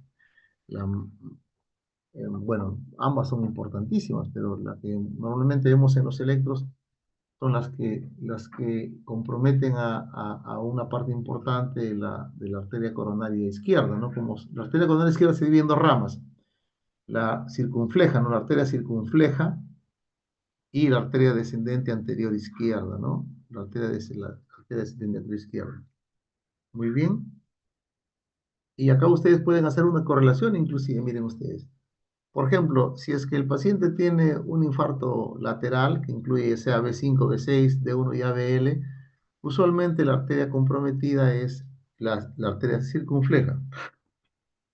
Bueno, ambas son importantísimas, pero la que normalmente vemos en los electros son las que comprometen a una parte importante de la arteria coronaria izquierda, ¿no? Como la arteria coronaria izquierda se divide en dos ramas, la circunfleja, ¿no? La arteria circunfleja y la arteria descendente anterior izquierda, ¿no? La arteria descendente anterior izquierda. Muy bien. Y acá ustedes pueden hacer una correlación, inclusive, miren ustedes. Por ejemplo, si es que el paciente tiene un infarto lateral, que incluye sea B5, B6, D1 y ABL, usualmente la arteria comprometida es la arteria circunfleja.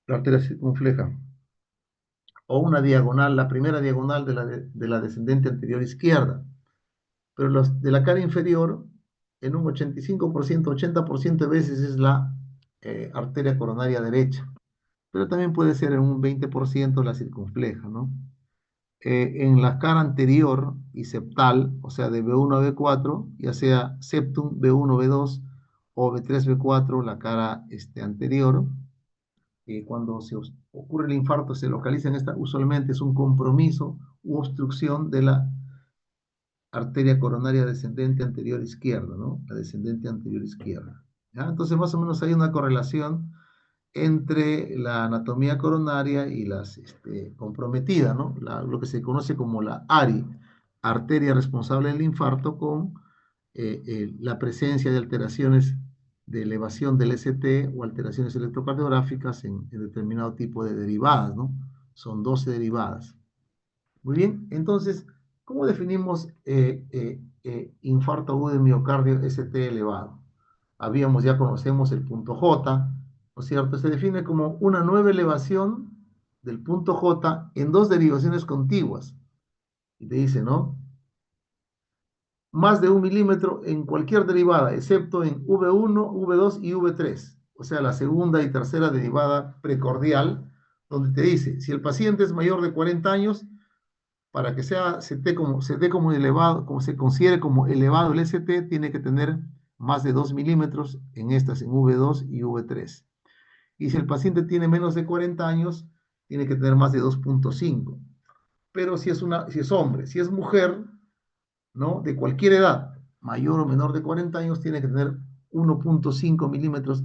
La arteria circunfleja. O una diagonal, la primera diagonal de la descendente anterior izquierda. Pero los de la cara inferior, en un 85%, 80% de veces es la arteria coronaria derecha. Pero también puede ser en un 20% la circunfleja, ¿no? En la cara anterior y septal, o sea, de B1 a B4, ya sea septum, B1, B2 o B3, B4, la cara anterior, cuando ocurre el infarto se localiza en esta, usualmente es un compromiso u obstrucción de la arteria coronaria descendente anterior izquierda, ¿no? La descendente anterior izquierda. ¿Ya? Entonces, más o menos hay una correlación entre la anatomía coronaria y las comprometida, ¿no? Lo que se conoce como la ARI, arteria responsable del infarto, con la presencia de alteraciones de elevación del ST o alteraciones electrocardiográficas en determinado tipo de derivadas, ¿no? Son 12 derivadas. Muy bien, entonces, ¿cómo definimos infarto agudo de miocardio ST elevado? Ya conocemos el punto J, ¿no es cierto? Se define como una nueva elevación del punto J en dos derivaciones contiguas. Y te dice, ¿no? Más de 1 milímetro en cualquier derivada, excepto en V1, V2 y V3. O sea, la segunda y tercera derivada precordial, donde te dice, si el paciente es mayor de 40 años, para que se dé como elevado, como se considere como elevado el ST, tiene que tener más de 2 milímetros en estas, en V2 y V3. Y si el paciente tiene menos de 40 años, tiene que tener más de 2,5. Pero si es hombre, si es mujer, ¿no? De cualquier edad, mayor o menor de 40 años, tiene que tener 1,5 milímetros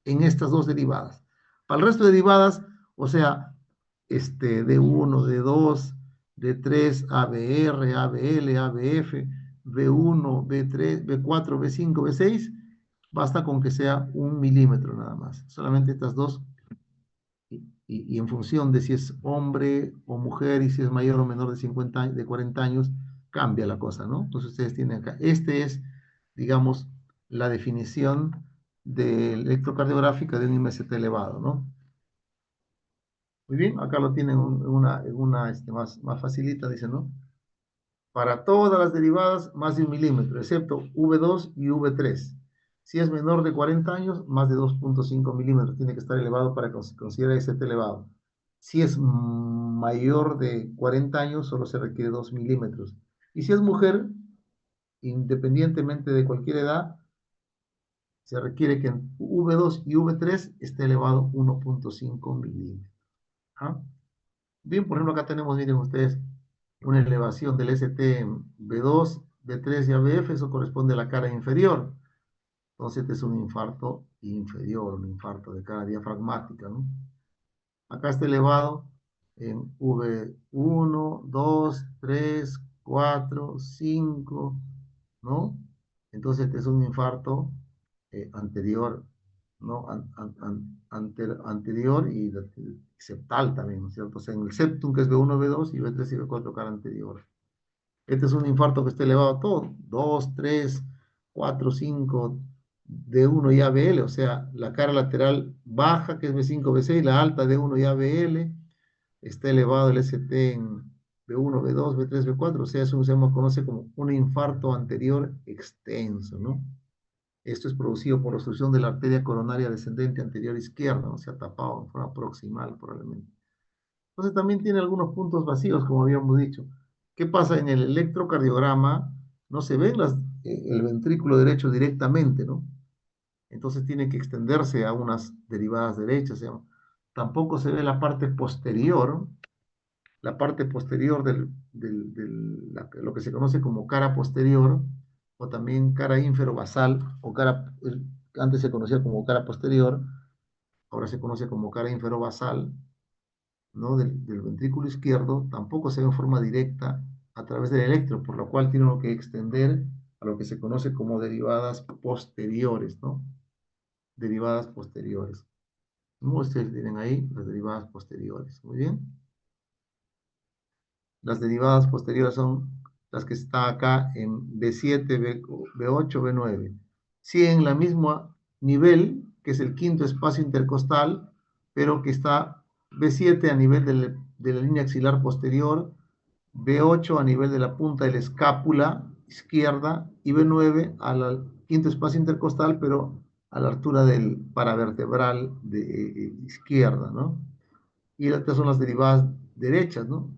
en estas dos derivadas. Para el resto de derivadas, o sea, D1, D2, D3, ABR, ABL, ABF, B1, B3, B4, B5, B6, basta con que sea 1 milímetro nada más. Solamente estas dos, y en función de si es hombre o mujer y si es mayor o menor de 50 años, de 40 años, cambia la cosa, ¿no? Entonces ustedes tienen acá, digamos, la definición de electrocardiográfica de un MST elevado, ¿no? Muy bien, acá lo tienen más facilita, dice, ¿no? Para todas las derivadas, más de 1 milímetro, excepto V2 y V3. Si es menor de 40 años, más de 2,5 milímetros. Tiene que estar elevado para que se considere ST elevado. Si es mayor de 40 años, solo se requiere 2 milímetros. Y si es mujer, independientemente de cualquier edad, se requiere que en V2 y V3 esté elevado 1,5 milímetros. ¿Ah? Bien, por ejemplo, acá tenemos, miren ustedes, una elevación del ST en B2, B3 y ABF, eso corresponde a la cara inferior. Entonces, este es un infarto inferior, un infarto de cara diafragmática, ¿no? Acá está elevado en V1, 2, 3, 4, 5, ¿no? Entonces, este es un infarto anterior, ¿no? Anterior y septal también, ¿no es cierto? O sea, en el septum, que es B1, B2 y B3 y B4, cara anterior. Este es un infarto que está elevado a todo, 2, 3, 4, 5, D1 y ABL, o sea, la cara lateral baja, que es B5, B6, la alta D1 y ABL, está elevado el ST en B1, B2, B3, B4, o sea, eso se conoce como un infarto anterior extenso, ¿no? Esto es producido por obstrucción de la arteria coronaria descendente anterior izquierda, o sea, tapado en forma proximal probablemente. Entonces también tiene algunos puntos vacíos, como habíamos dicho. ¿Qué pasa en el electrocardiograma? No se ve el ventrículo derecho directamente, ¿no? Entonces tiene que extenderse a unas derivadas derechas. Tampoco se ve la parte posterior lo que se conoce como cara posterior, o también cara inferobasal, antes se conocía como cara posterior, ahora se conoce como cara inferobasal, ¿no? Del ventrículo izquierdo, tampoco se ve en forma directa a través del electro, por lo cual tiene que extender a lo que se conoce como derivadas posteriores, ¿no? Derivadas posteriores. ¿No? Ustedes tienen ahí las derivadas posteriores. Muy bien. Las derivadas posteriores son las que están acá en B7, B8, B9. Sí, en la misma nivel, que es el quinto espacio intercostal, pero que está B7 a nivel de la línea axilar posterior, B8 a nivel de la punta de la escápula izquierda y B9 al quinto espacio intercostal, pero a la altura del paravertebral izquierda, ¿no? Y estas son las derivadas derechas, ¿no?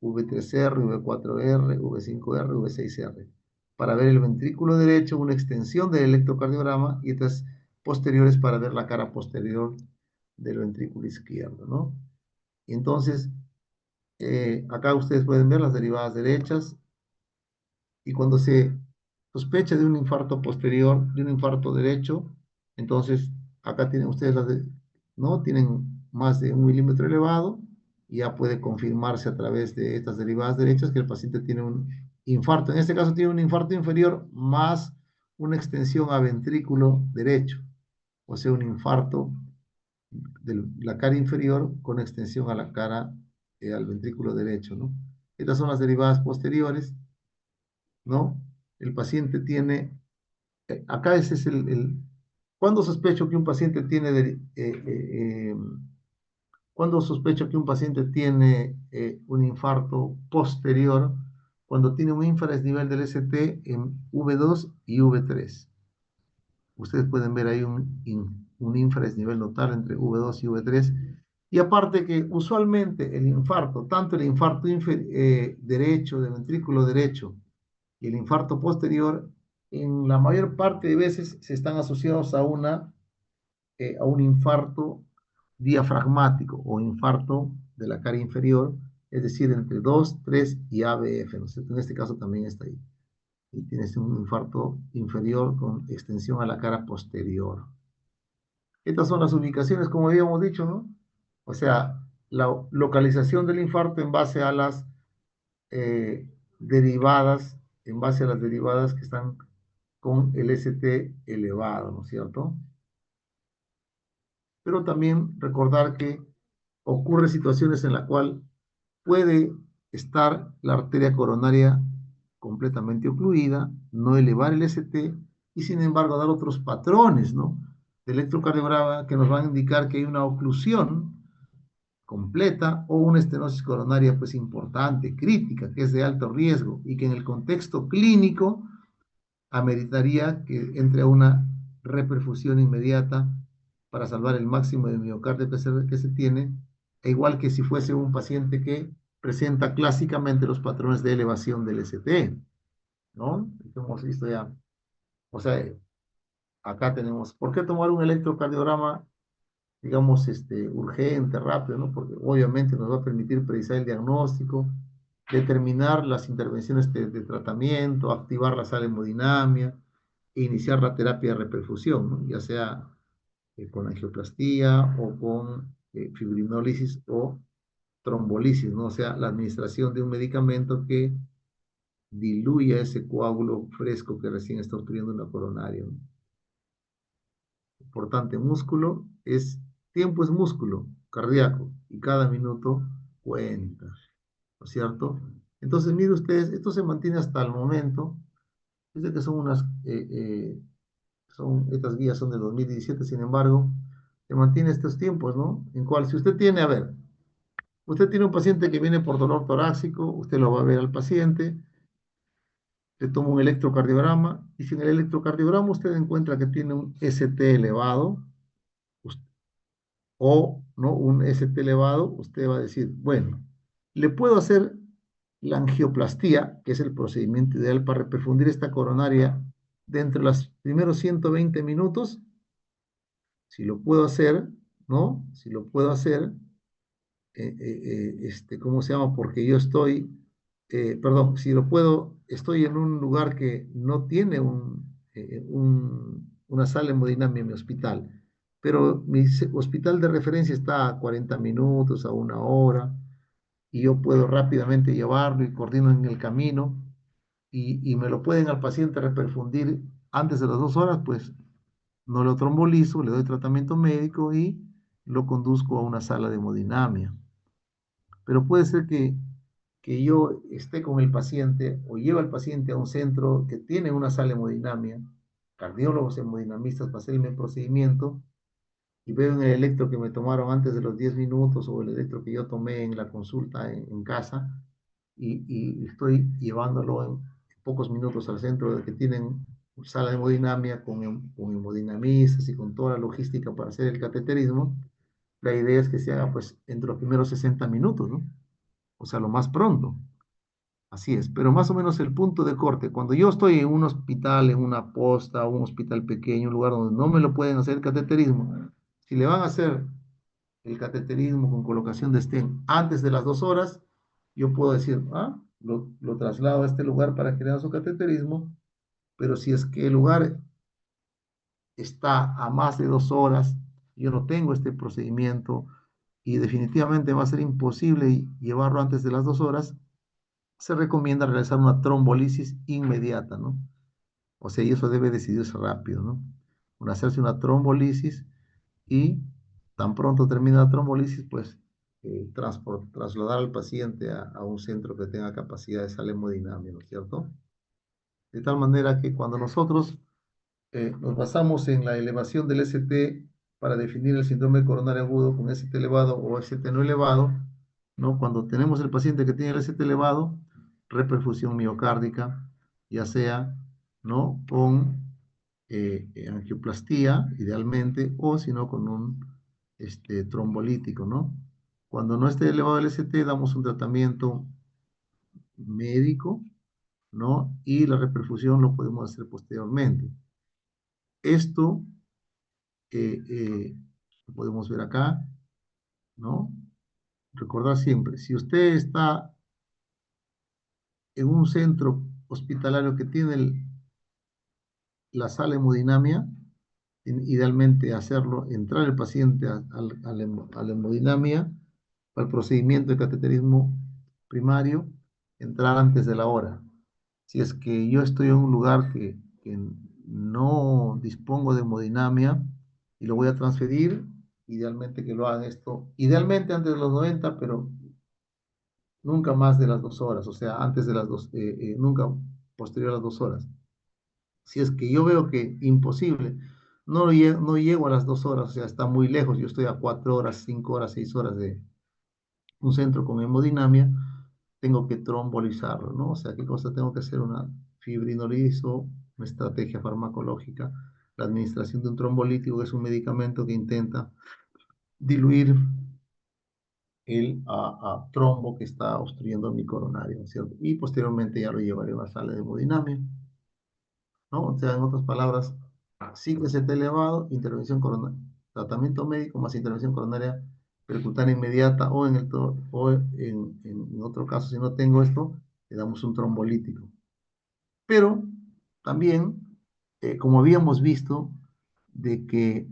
V3R, V4R, V5R, V6R. Para ver el ventrículo derecho, una extensión del electrocardiograma, y estas posteriores para ver la cara posterior del ventrículo izquierdo, ¿no? Y entonces, acá ustedes pueden ver las derivadas derechas, Y cuando se sospecha de un infarto posterior, de un infarto derecho, entonces acá tienen ustedes ¿no? Tienen más de 1 milímetro elevado y ya puede confirmarse a través de estas derivadas derechas que el paciente tiene un infarto. En este caso tiene un infarto inferior más una extensión a ventrículo derecho, o sea, un infarto de la cara inferior con extensión a la cara, al ventrículo derecho, ¿no? Estas son las derivadas posteriores, ¿no? El paciente tiene, acá ese es ¿cuándo sospecho que un paciente tiene, cuándo sospecho que un paciente tiene un infarto posterior? Cuando tiene un infradesnivel del ST en V2 y V3. Ustedes pueden ver ahí un infradesnivel notable entre V2 y V3. Y aparte que usualmente el infarto, tanto el infarto derecho, de ventrículo derecho, y el infarto posterior, en la mayor parte de veces se están asociados a un infarto diafragmático o infarto de la cara inferior, es decir, entre 2, 3 y ABF, ¿no es cierto? En este caso también está ahí. Y tienes un infarto inferior con extensión a la cara posterior. Estas son las ubicaciones, como habíamos dicho, ¿no? O sea, la localización del infarto en base a las derivadas, en base a las derivadas que están con el ST elevado, ¿no es cierto? Pero también recordar que ocurre situaciones en la cual puede estar la arteria coronaria completamente ocluida, no elevar el ST y sin embargo dar otros patrones, ¿no? De electrocardiograma que nos van a indicar que hay una oclusión completa o una estenosis coronaria pues importante, crítica, que es de alto riesgo y que en el contexto clínico ameritaría que entre a una reperfusión inmediata para salvar el máximo de miocardio que se tiene, e igual que si fuese un paciente que presenta clásicamente los patrones de elevación del ST, ¿no? Que hemos visto ya. O sea, acá tenemos, ¿por qué tomar un electrocardiograma, digamos, urgente, rápido, ¿no? Porque obviamente nos va a permitir precisar el diagnóstico, determinar las intervenciones de tratamiento, activar la sala hemodinamia, e iniciar la terapia de reperfusión, ¿no? Ya sea con angioplastía o con fibrinólisis o trombolisis, ¿no? O sea, la administración de un medicamento que diluya ese coágulo fresco que recién está obstruyendo una coronaria, ¿no? Importante, tiempo es músculo cardíaco y cada minuto cuenta, ¿no es cierto? Entonces, mire ustedes, esto se mantiene hasta el momento. Dice que estas guías son de 2017, sin embargo, se mantiene estos tiempos, ¿no? En cual, si usted tiene, a ver, usted tiene un paciente que viene por dolor torácico, usted lo va a ver al paciente, le toma un electrocardiograma, y si en el electrocardiograma usted encuentra que tiene un ST elevado, o no un ST elevado, usted va a decir, bueno, le puedo hacer la angioplastía, que es el procedimiento ideal para reperfundir esta coronaria dentro de los primeros 120 minutos. Si lo puedo hacer, ¿no? Si lo puedo hacer, ¿cómo se llama? Porque yo estoy, perdón, si lo puedo, estoy en un lugar que no tiene una sala hemodinámica en mi hospital, pero mi hospital de referencia está a 40 minutos, a 1 hora, y yo puedo rápidamente llevarlo y coordino en el camino, y me lo pueden al paciente reperfundir antes de las 2 horas, pues no lo trombolizo, le doy tratamiento médico y lo conduzco a una sala de hemodinamia. Pero puede ser que yo esté con el paciente o lleve al paciente a un centro que tiene una sala de hemodinamia, cardiólogos hemodinamistas para hacerme el procedimiento, y veo en el electro que me tomaron antes de los 10 minutos o el electro que yo tomé en la consulta en casa, y estoy llevándolo en pocos minutos al centro de que tienen sala de hemodinamia con hemodinamistas y con toda la logística para hacer el cateterismo. La idea es que se haga pues entre los primeros 60 minutos, ¿no? O sea, lo más pronto. Así es, pero más o menos el punto de corte, cuando yo estoy en un hospital, en una posta, un hospital pequeño, un lugar donde no me lo pueden hacer el cateterismo, si le van a hacer el cateterismo con colocación de stent antes de las 2 horas, yo puedo decir, ah, lo traslado a este lugar para generar su cateterismo, pero si es que el lugar está a más de 2 horas, yo no tengo este procedimiento y definitivamente va a ser imposible llevarlo antes de las 2 horas, se recomienda realizar una trombolisis inmediata, ¿no? O sea, y eso debe decidirse rápido, ¿no? Hacerse una trombolisis y tan pronto termina la trombolisis, pues trasladar al paciente a un centro que tenga capacidad de sala hemodinamia, ¿no es cierto? De tal manera que cuando nosotros nos basamos en la elevación del ST para definir el síndrome coronario agudo con ST elevado o ST no elevado, ¿no? Cuando tenemos el paciente que tiene el ST elevado, reperfusión miocárdica, ya sea, ¿no? Con angioplastía, idealmente, o si no, con un trombolítico, ¿no? Cuando no esté elevado el ST, damos un tratamiento médico, ¿no? Y la reperfusión lo podemos hacer posteriormente. Esto lo podemos ver acá, ¿no? Recordar siempre, si usted está en un centro hospitalario que tiene la sala hemodinamia, idealmente hacerlo, entrar el paciente a la hemodinamia, para el procedimiento de cateterismo primario, entrar antes de la hora. Si es que yo estoy en un lugar que no dispongo de hemodinamia y lo voy a transferir, idealmente que lo hagan esto, idealmente antes de los 90, pero nunca más de las 2 horas, o sea, antes de las nunca posterior a las 2 horas. Si es que yo veo que imposible, no llego a las 2 horas, o sea, está muy lejos, yo estoy a 4 horas, 5 horas, 6 horas de un centro con hemodinamia, tengo que trombolizarlo, ¿no? O sea, ¿qué cosa tengo que hacer? Una fibrinolizo, una estrategia farmacológica, la administración de un trombolítico, que es un medicamento que intenta diluir el trombo que está obstruyendo mi coronario, ¿no es cierto? Y posteriormente ya lo llevaré a una sala de hemodinamia, ¿no? O sea, en otras palabras, ciclo ST elevado, intervención coronaria, tratamiento médico más intervención coronaria percutánea inmediata o en otro caso, si no tengo esto, le damos un trombolítico. Pero también, como habíamos visto, de que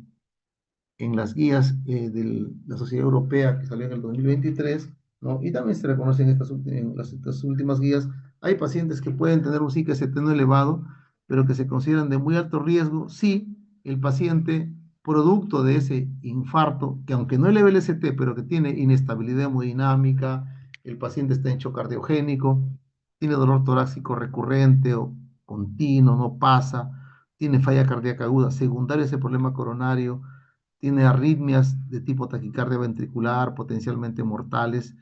en las guías de la Sociedad Europea que salió en el 2023, ¿no? Y también se reconocen estas últimas guías, hay pacientes que pueden tener un SIC-ST no elevado, pero que se consideran de muy alto riesgo si el paciente, producto de ese infarto, que aunque no eleve el ST, pero que tiene inestabilidad hemodinámica, el paciente está en shock cardiogénico, tiene dolor torácico recurrente o continuo, no pasa, tiene falla cardíaca aguda, secundaria a ese problema coronario, tiene arritmias de tipo taquicardia ventricular, potencialmente mortales,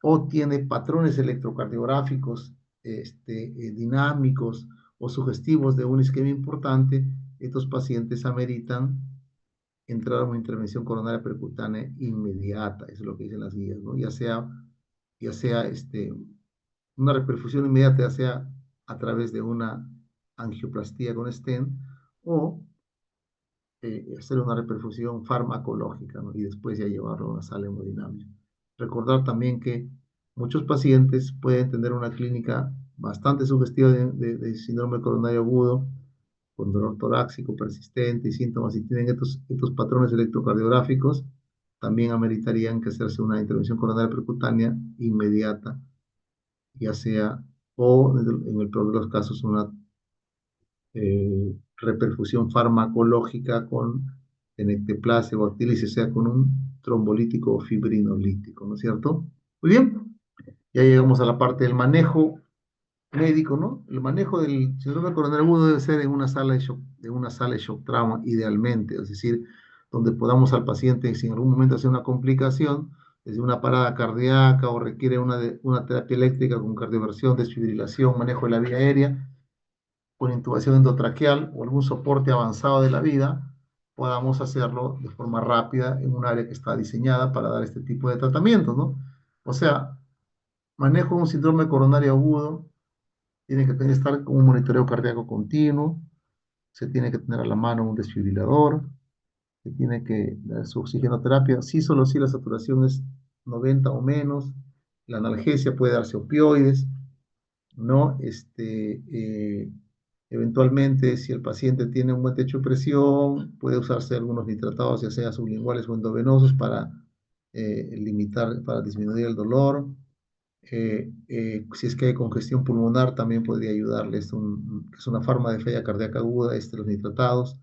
o tiene patrones electrocardiográficos dinámicos o sugestivos de una isquemia importante, estos pacientes ameritan entrar a una intervención coronaria percutánea inmediata, eso es lo que dicen las guías, ¿no? Ya sea una reperfusión inmediata, ya sea a través de una angioplastía con stent o hacer una reperfusión farmacológica, ¿no? Y después ya llevarlo a una sala hemodinámica. Recordar también que muchos pacientes pueden tener una clínica bastante sugestiva de síndrome coronario agudo, con dolor torácico persistente y síntomas, y tienen estos patrones electrocardiográficos, también ameritarían que hacerse una intervención coronaria percutánea inmediata, ya sea, o en el peor de los casos, una reperfusión farmacológica con tenecteplase o actílice, o sea, con un trombolítico o fibrinolítico, ¿no es cierto? Muy bien, ya llegamos a la parte del manejo médico, ¿no? El manejo del síndrome coronario agudo debe ser en una sala de shock trauma, idealmente, es decir, donde podamos al paciente, si en algún momento hace una complicación, desde una parada cardíaca o requiere una terapia eléctrica con cardioversión, desfibrilación, manejo de la vía aérea, con intubación endotraqueal o algún soporte avanzado de la vida, podamos hacerlo de forma rápida en un área que está diseñada para dar este tipo de tratamientos, ¿no? O sea, manejo de un síndrome coronario agudo, tiene que estar con un monitoreo cardíaco continuo, se tiene que tener a la mano un desfibrilador, se tiene que dar su oxigenoterapia, sí, solo si la saturación es 90 o menos, la analgesia puede darse opioides, ¿no? Eventualmente, si el paciente tiene un buen techo de presión, puede usarse algunos nitratados, ya sea sublinguales o endovenosos, para limitar, para disminuir el dolor. Si es que hay congestión pulmonar, también podría ayudarle. Es una forma de falla cardíaca aguda, los nitratados.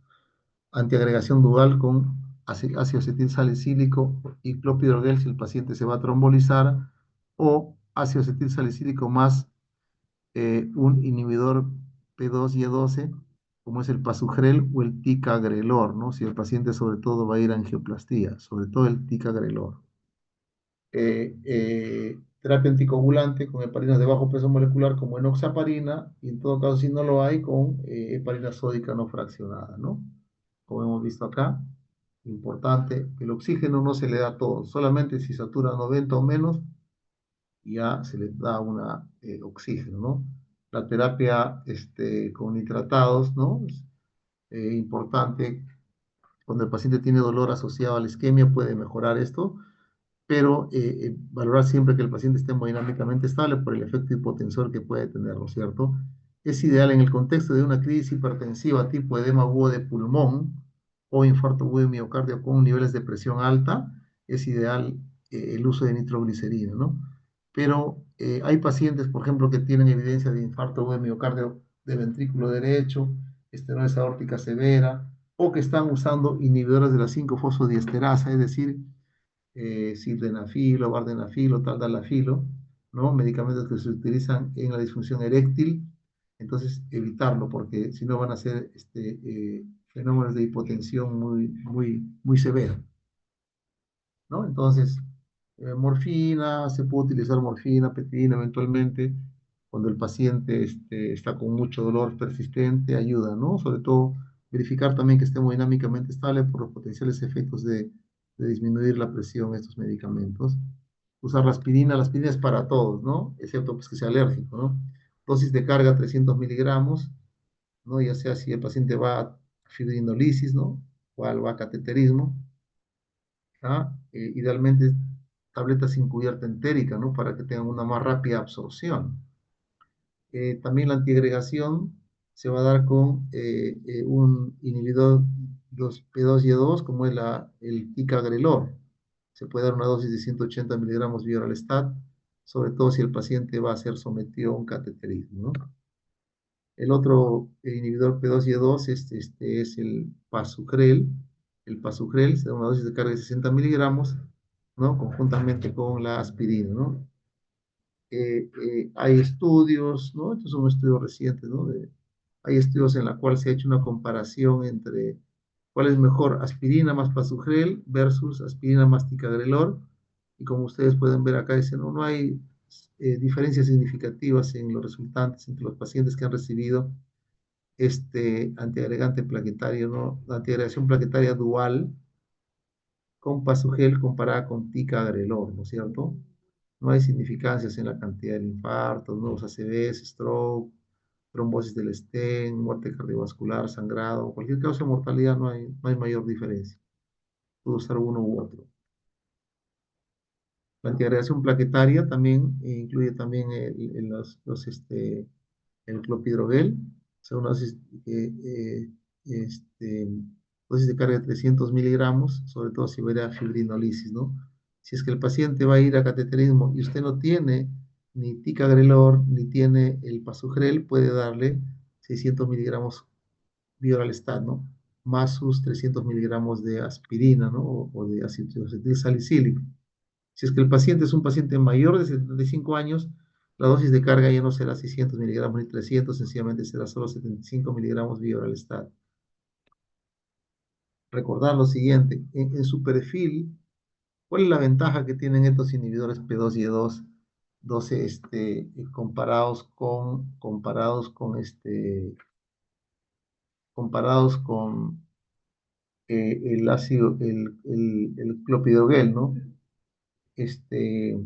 Antiagregación dual con ácido acetil salicílico y clopidogrel si el paciente se va a trombolizar, o ácido acetil salicílico más un inhibidor P2Y12, como es el pasugrel o el ticagrelor, ¿no? Si el paciente sobre todo va a ir a angioplastía, sobre todo el ticagrelor. Terapia anticoagulante con heparinas de bajo peso molecular como enoxaparina, y en todo caso, si no lo hay, con heparina sódica no fraccionada, ¿no? Como hemos visto acá, importante que el oxígeno no se le da todo, solamente si satura 90 o menos, ya se le da una oxígeno, ¿no? La terapia con nitratados, ¿no? Es importante. Cuando el paciente tiene dolor asociado a la isquemia, puede mejorar esto, pero valorar siempre que el paciente esté hemodinámicamente estable por el efecto hipotensor que puede tener, ¿no es cierto? Es ideal en el contexto de una crisis hipertensiva tipo edema agudo de pulmón o infarto agudo de miocardio con niveles de presión alta, es ideal el uso de nitroglicerina, ¿no? Pero hay pacientes, por ejemplo, que tienen evidencia de infarto agudo de miocardio del ventrículo derecho, estenosis aórtica severa, o que están usando inhibidores de la 5-fosfodiesterasa, es decir, sildenafil o vardenafil o taldalafilo, ¿no? Medicamentos que se utilizan en la disfunción eréctil. Entonces, evitarlo, porque si no van a ser fenómenos de hipotensión muy severos, ¿no? Entonces, morfina, se puede utilizar morfina, petrina eventualmente, cuando el paciente está con mucho dolor persistente, ayuda, ¿no? Sobre todo, verificar también que esté hemodinámicamente estable por los potenciales efectos de disminuir la presión de estos medicamentos. Usar la aspirina es para todos, ¿no? Excepto pues, que sea alérgico, ¿no? Dosis de carga 300 miligramos, ¿no? Ya sea si el paciente va a fibrinolisis, ¿no? O va a cateterismo, ¿ah? Idealmente tabletas sin cubierta entérica, ¿no? Para que tengan una más rápida absorción. También la antiagregación se va a dar con un inhibidor 2P2Y2, como es el ticagrelor. Se puede dar una dosis de 180 miligramos vía oral stat, sobre todo si el paciente va a ser sometido a un cateterismo, ¿no? El otro inhibidor P2Y2 es el Pasugrel. El Pasugrel se da una dosis de carga de 60 miligramos, ¿no? Conjuntamente con la aspirina, ¿no? Hay estudios, ¿no? Estos son estudios recientes, ¿no? Hay estudios en la cual se ha hecho una comparación entre cuál es mejor, aspirina más Pasugrel versus aspirina más ticagrelor. Y como ustedes pueden ver acá, dice, no hay diferencias significativas en los resultantes entre los pacientes que han recibido antiagregante plaquetario, ¿no? La antiagregación plaquetaria dual con Pasugel comparada con ticagrelor, ¿no es cierto? No hay significancias en la cantidad de infartos, nuevos ACVs, stroke, trombosis del stent, muerte cardiovascular, sangrado, cualquier causa de mortalidad, no hay mayor diferencia. Puede usar uno u otro. La antiagregación plaquetaria también incluye también el clopidogrel, o sea, una dosis, este, dosis de carga de 300 miligramos, sobre todo si hubiera fibrinolisis, ¿no? Si es que el paciente va a ir a cateterismo y usted no tiene ni ticagrelor ni tiene el pasugrel, puede darle 600 miligramos Bioralstat, ¿no? Más sus 300 miligramos de aspirina, ¿no? O de ácido salicílico. Si es que el paciente es un paciente mayor de 75 años, la dosis de carga ya no será 600 miligramos ni 300, sencillamente será solo 75 miligramos vía oral stat. Recordar lo siguiente, en su perfil, ¿cuál es la ventaja que tienen estos inhibidores P2Y2 12 comparados con el ácido, el clopidogrel, ¿no? Este,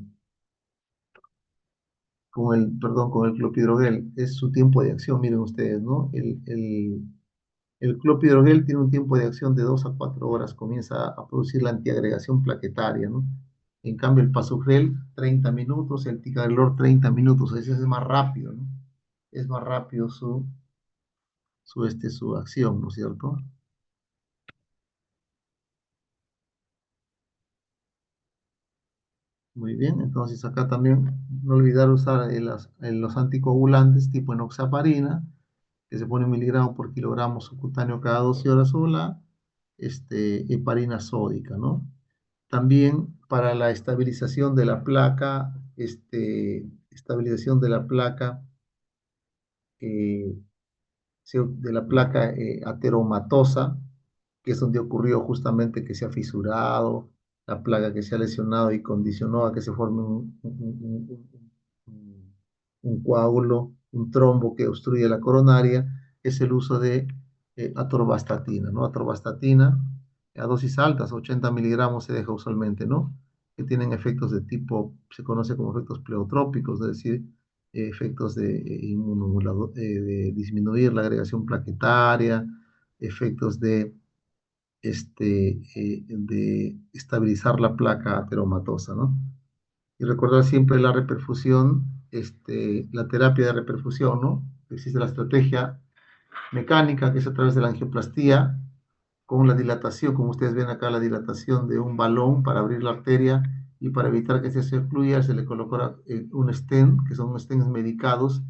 perdón, con el clopidogrel, es su tiempo de acción, miren ustedes, ¿no? El clopidogrel tiene un tiempo de acción de 2 a 4 horas, comienza a producir la antiagregación plaquetaria, ¿no? En cambio, el pasugrel, 30 minutos, el ticagrelor, 30 minutos, ese es más rápido, ¿no? es más rápido su acción, ¿no es cierto? Muy bien, entonces acá también no olvidar usar los anticoagulantes tipo enoxaparina, que se pone 1 miligramo por kilogramo subcutáneo cada 12 horas o la heparina sódica, ¿no? También para la estabilización de la placa, estabilización eh, de la placa ateromatosa, que es donde ocurrió justamente que se ha fisurado, la placa que se ha lesionado y condicionó a que se forme un coágulo, un trombo que obstruye la coronaria, es el uso de atorvastatina, ¿no? Atorvastatina a dosis altas, 80 miligramos se deja usualmente, ¿no? Que tienen efectos de tipo, se conoce como efectos pleotrópicos, es decir, efectos de disminuir la agregación plaquetaria, efectos de estabilizar la placa ateromatosa, ¿no? Y recordar siempre la reperfusión, la terapia de reperfusión, ¿no? Existe la estrategia mecánica, que es a través de la angioplastía, con la dilatación, como ustedes ven acá, la dilatación de un balón para abrir la arteria y para evitar que se ocluya, se le coloca un stent, que son stents medicados,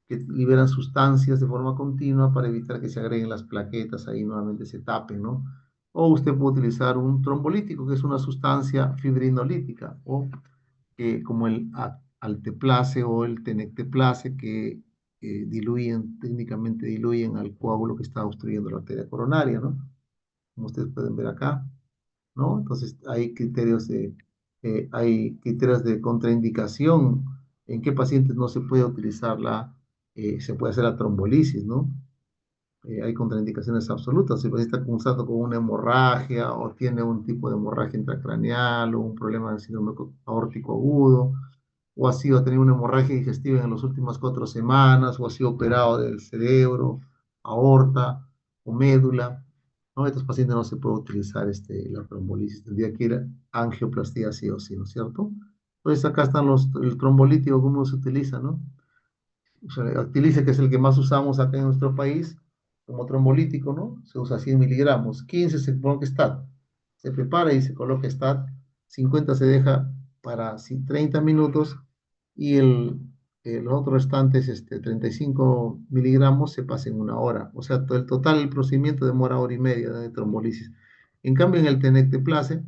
que liberan sustancias de forma continua para evitar que se agreguen las plaquetas, ahí nuevamente se tapen, ¿no? O usted puede utilizar un trombolítico, que es una sustancia fibrinolítica, o como el alteplase o el tenecteplase, que técnicamente diluyen al coágulo que está obstruyendo la arteria coronaria, ¿no? Como ustedes pueden ver acá, ¿no? Entonces hay criterios de contraindicación en qué pacientes no se puede utilizar se puede hacer la trombolisis, ¿no? Hay contraindicaciones absolutas. Si el paciente está cursando con una hemorragia o tiene un tipo de hemorragia intracraneal o un problema de síndrome aórtico agudo, o ha sido, ha tenido una hemorragia digestiva en las últimas 4 semanas, o ha sido operado del cerebro, aorta o médula, ¿no? Estos pacientes no se puede utilizar la trombolisis, tendría que ir a angioplastía sí o sí, ¿no es cierto? Entonces acá están el trombolítico, cómo se utiliza, ¿no? O sea, Actilice, que es el que más usamos acá en nuestro país, como trombolítico, ¿no? Se usa 100 miligramos, 15 se coloca STAT, se prepara y se coloca STAT, 50 se deja para 30 minutos y los otros restantes, 35 miligramos, se pasa en 1 hora. O sea, el total, el procedimiento demora hora y media de trombolisis. En cambio, en el tenecteplase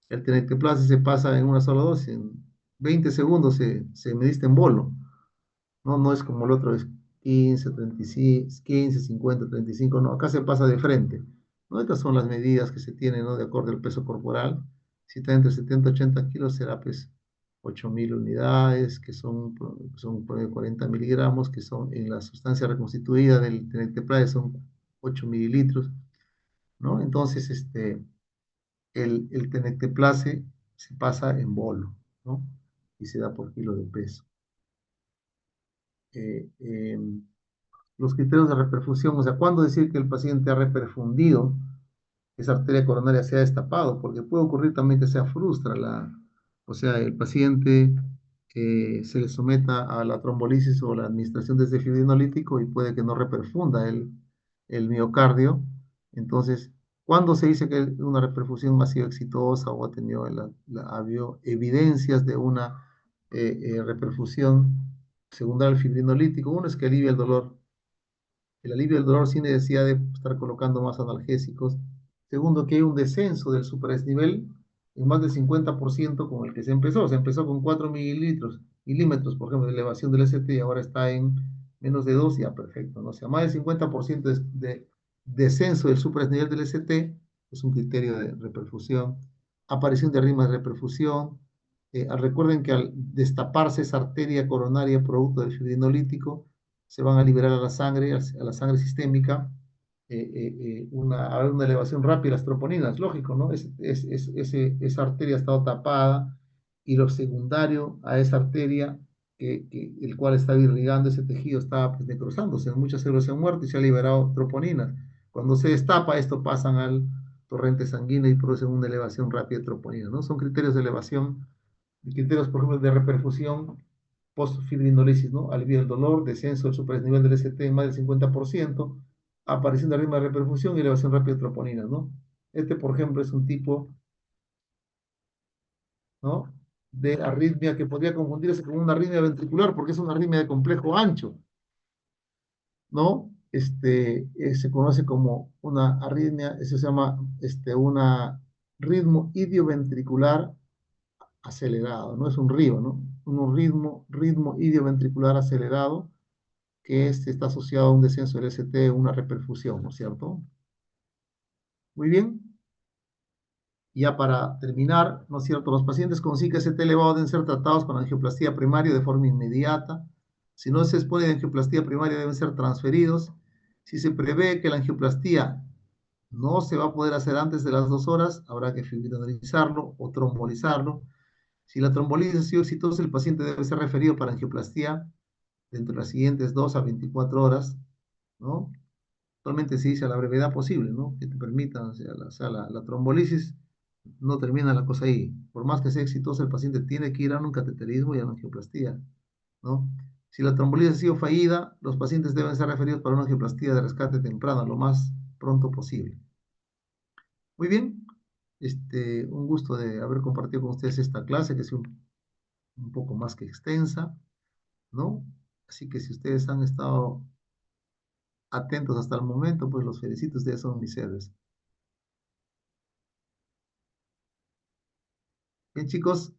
se pasa en una sola dosis, en 20 segundos se medista en bolo. No, no es como el otro, es 15, 35, 15, 50, 35, no, acá se pasa de frente. ¿No? Estas son las medidas que se tienen, ¿no? De acuerdo al peso corporal. Si está entre 70 y 80 kilos, será pues 8.000 unidades, que son por ahí 40 miligramos, que son en la sustancia reconstituida del tenecteplase, son 8 mililitros, ¿no? Entonces, el tenecteplase se pasa en bolo, ¿no? Y se da por kilo de peso. Eh, eh, los criterios de reperfusión, o sea, ¿cuándo decir que el paciente ha reperfundido, esa arteria coronaria se ha destapado? Porque puede ocurrir también que sea frustra, o sea, el paciente se le someta a la trombolisis o la administración de ese fibrinolítico y puede que no reperfunda el miocardio. Entonces, ¿cuándo se dice que una reperfusión ha sido exitosa o ha tenido ha habido evidencias de una reperfusión secundaria al fibrinolítico? Uno es que alivia el dolor, el alivio del dolor sin necesidad de estar colocando más analgésicos. Segundo, que hay un descenso del superdesnivel en más del 50% con el que se empezó. Se empezó con 4 milímetros, por ejemplo, de elevación del ST y ahora está en menos de 2, ya perfecto, ¿no? O sea, más del 50% de descenso del superdesnivel del ST es un criterio de reperfusión. Aparición de rimas de reperfusión. Recuerden que al destaparse esa arteria coronaria producto del fibrinolítico, se van a liberar a la sangre sistémica, a haber una elevación rápida de las troponinas, lógico, ¿no? Esa arteria ha estado tapada y lo secundario a esa arteria, el cual estaba irrigando ese tejido, estaba pues, necrosándose, muchas células se han muerto y se ha liberado troponinas. Cuando se destapa, esto pasan al torrente sanguíneo y producen una elevación rápida de troponinas, ¿no? Son criterios de elevación, criterios, por ejemplo, de reperfusión post-fibrinolisis, ¿no? Alivio del dolor, descenso del supranivel del ST en más del 50%, aparición de arritmia de reperfusión y elevación rápida de troponinas, ¿no? Este, por ejemplo, es un tipo, ¿no? De arritmia que podría confundirse con una arritmia ventricular porque es una arritmia de complejo ancho, ¿no? Se conoce como una arritmia, eso se llama una ritmo idioventricular acelerado, no es un río, ¿no? Un ritmo idioventricular acelerado que está asociado a un descenso del ST, una reperfusión, ¿no es cierto? Muy bien. Ya para terminar, ¿no es cierto? Los pacientes con SIC ST elevado deben ser tratados con angioplastía primaria de forma inmediata. Si no se expone de angioplastia primaria, deben ser transferidos. Si se prevé que la angioplastía no se va a poder hacer antes de las 2 horas, habrá que fibrinogenizarlo o trombolizarlo. Si la trombolisis ha sido exitosa, el paciente debe ser referido para angioplastía dentro de las siguientes 2 a 24 horas, ¿no? Actualmente se dice a la brevedad posible, ¿no? Que te permita, la trombolisis no termina la cosa ahí. Por más que sea exitosa, el paciente tiene que ir a un cateterismo y a una angioplastía, ¿no? Si la trombolisis ha sido fallida, los pacientes deben ser referidos para una angioplastía de rescate temprano, lo más pronto posible. Muy bien, un gusto de haber compartido con ustedes esta clase, que es un poco más que extensa, ¿no? Así que si ustedes han estado atentos hasta el momento, pues los felicito, ustedes son mis héroes. Bien, chicos,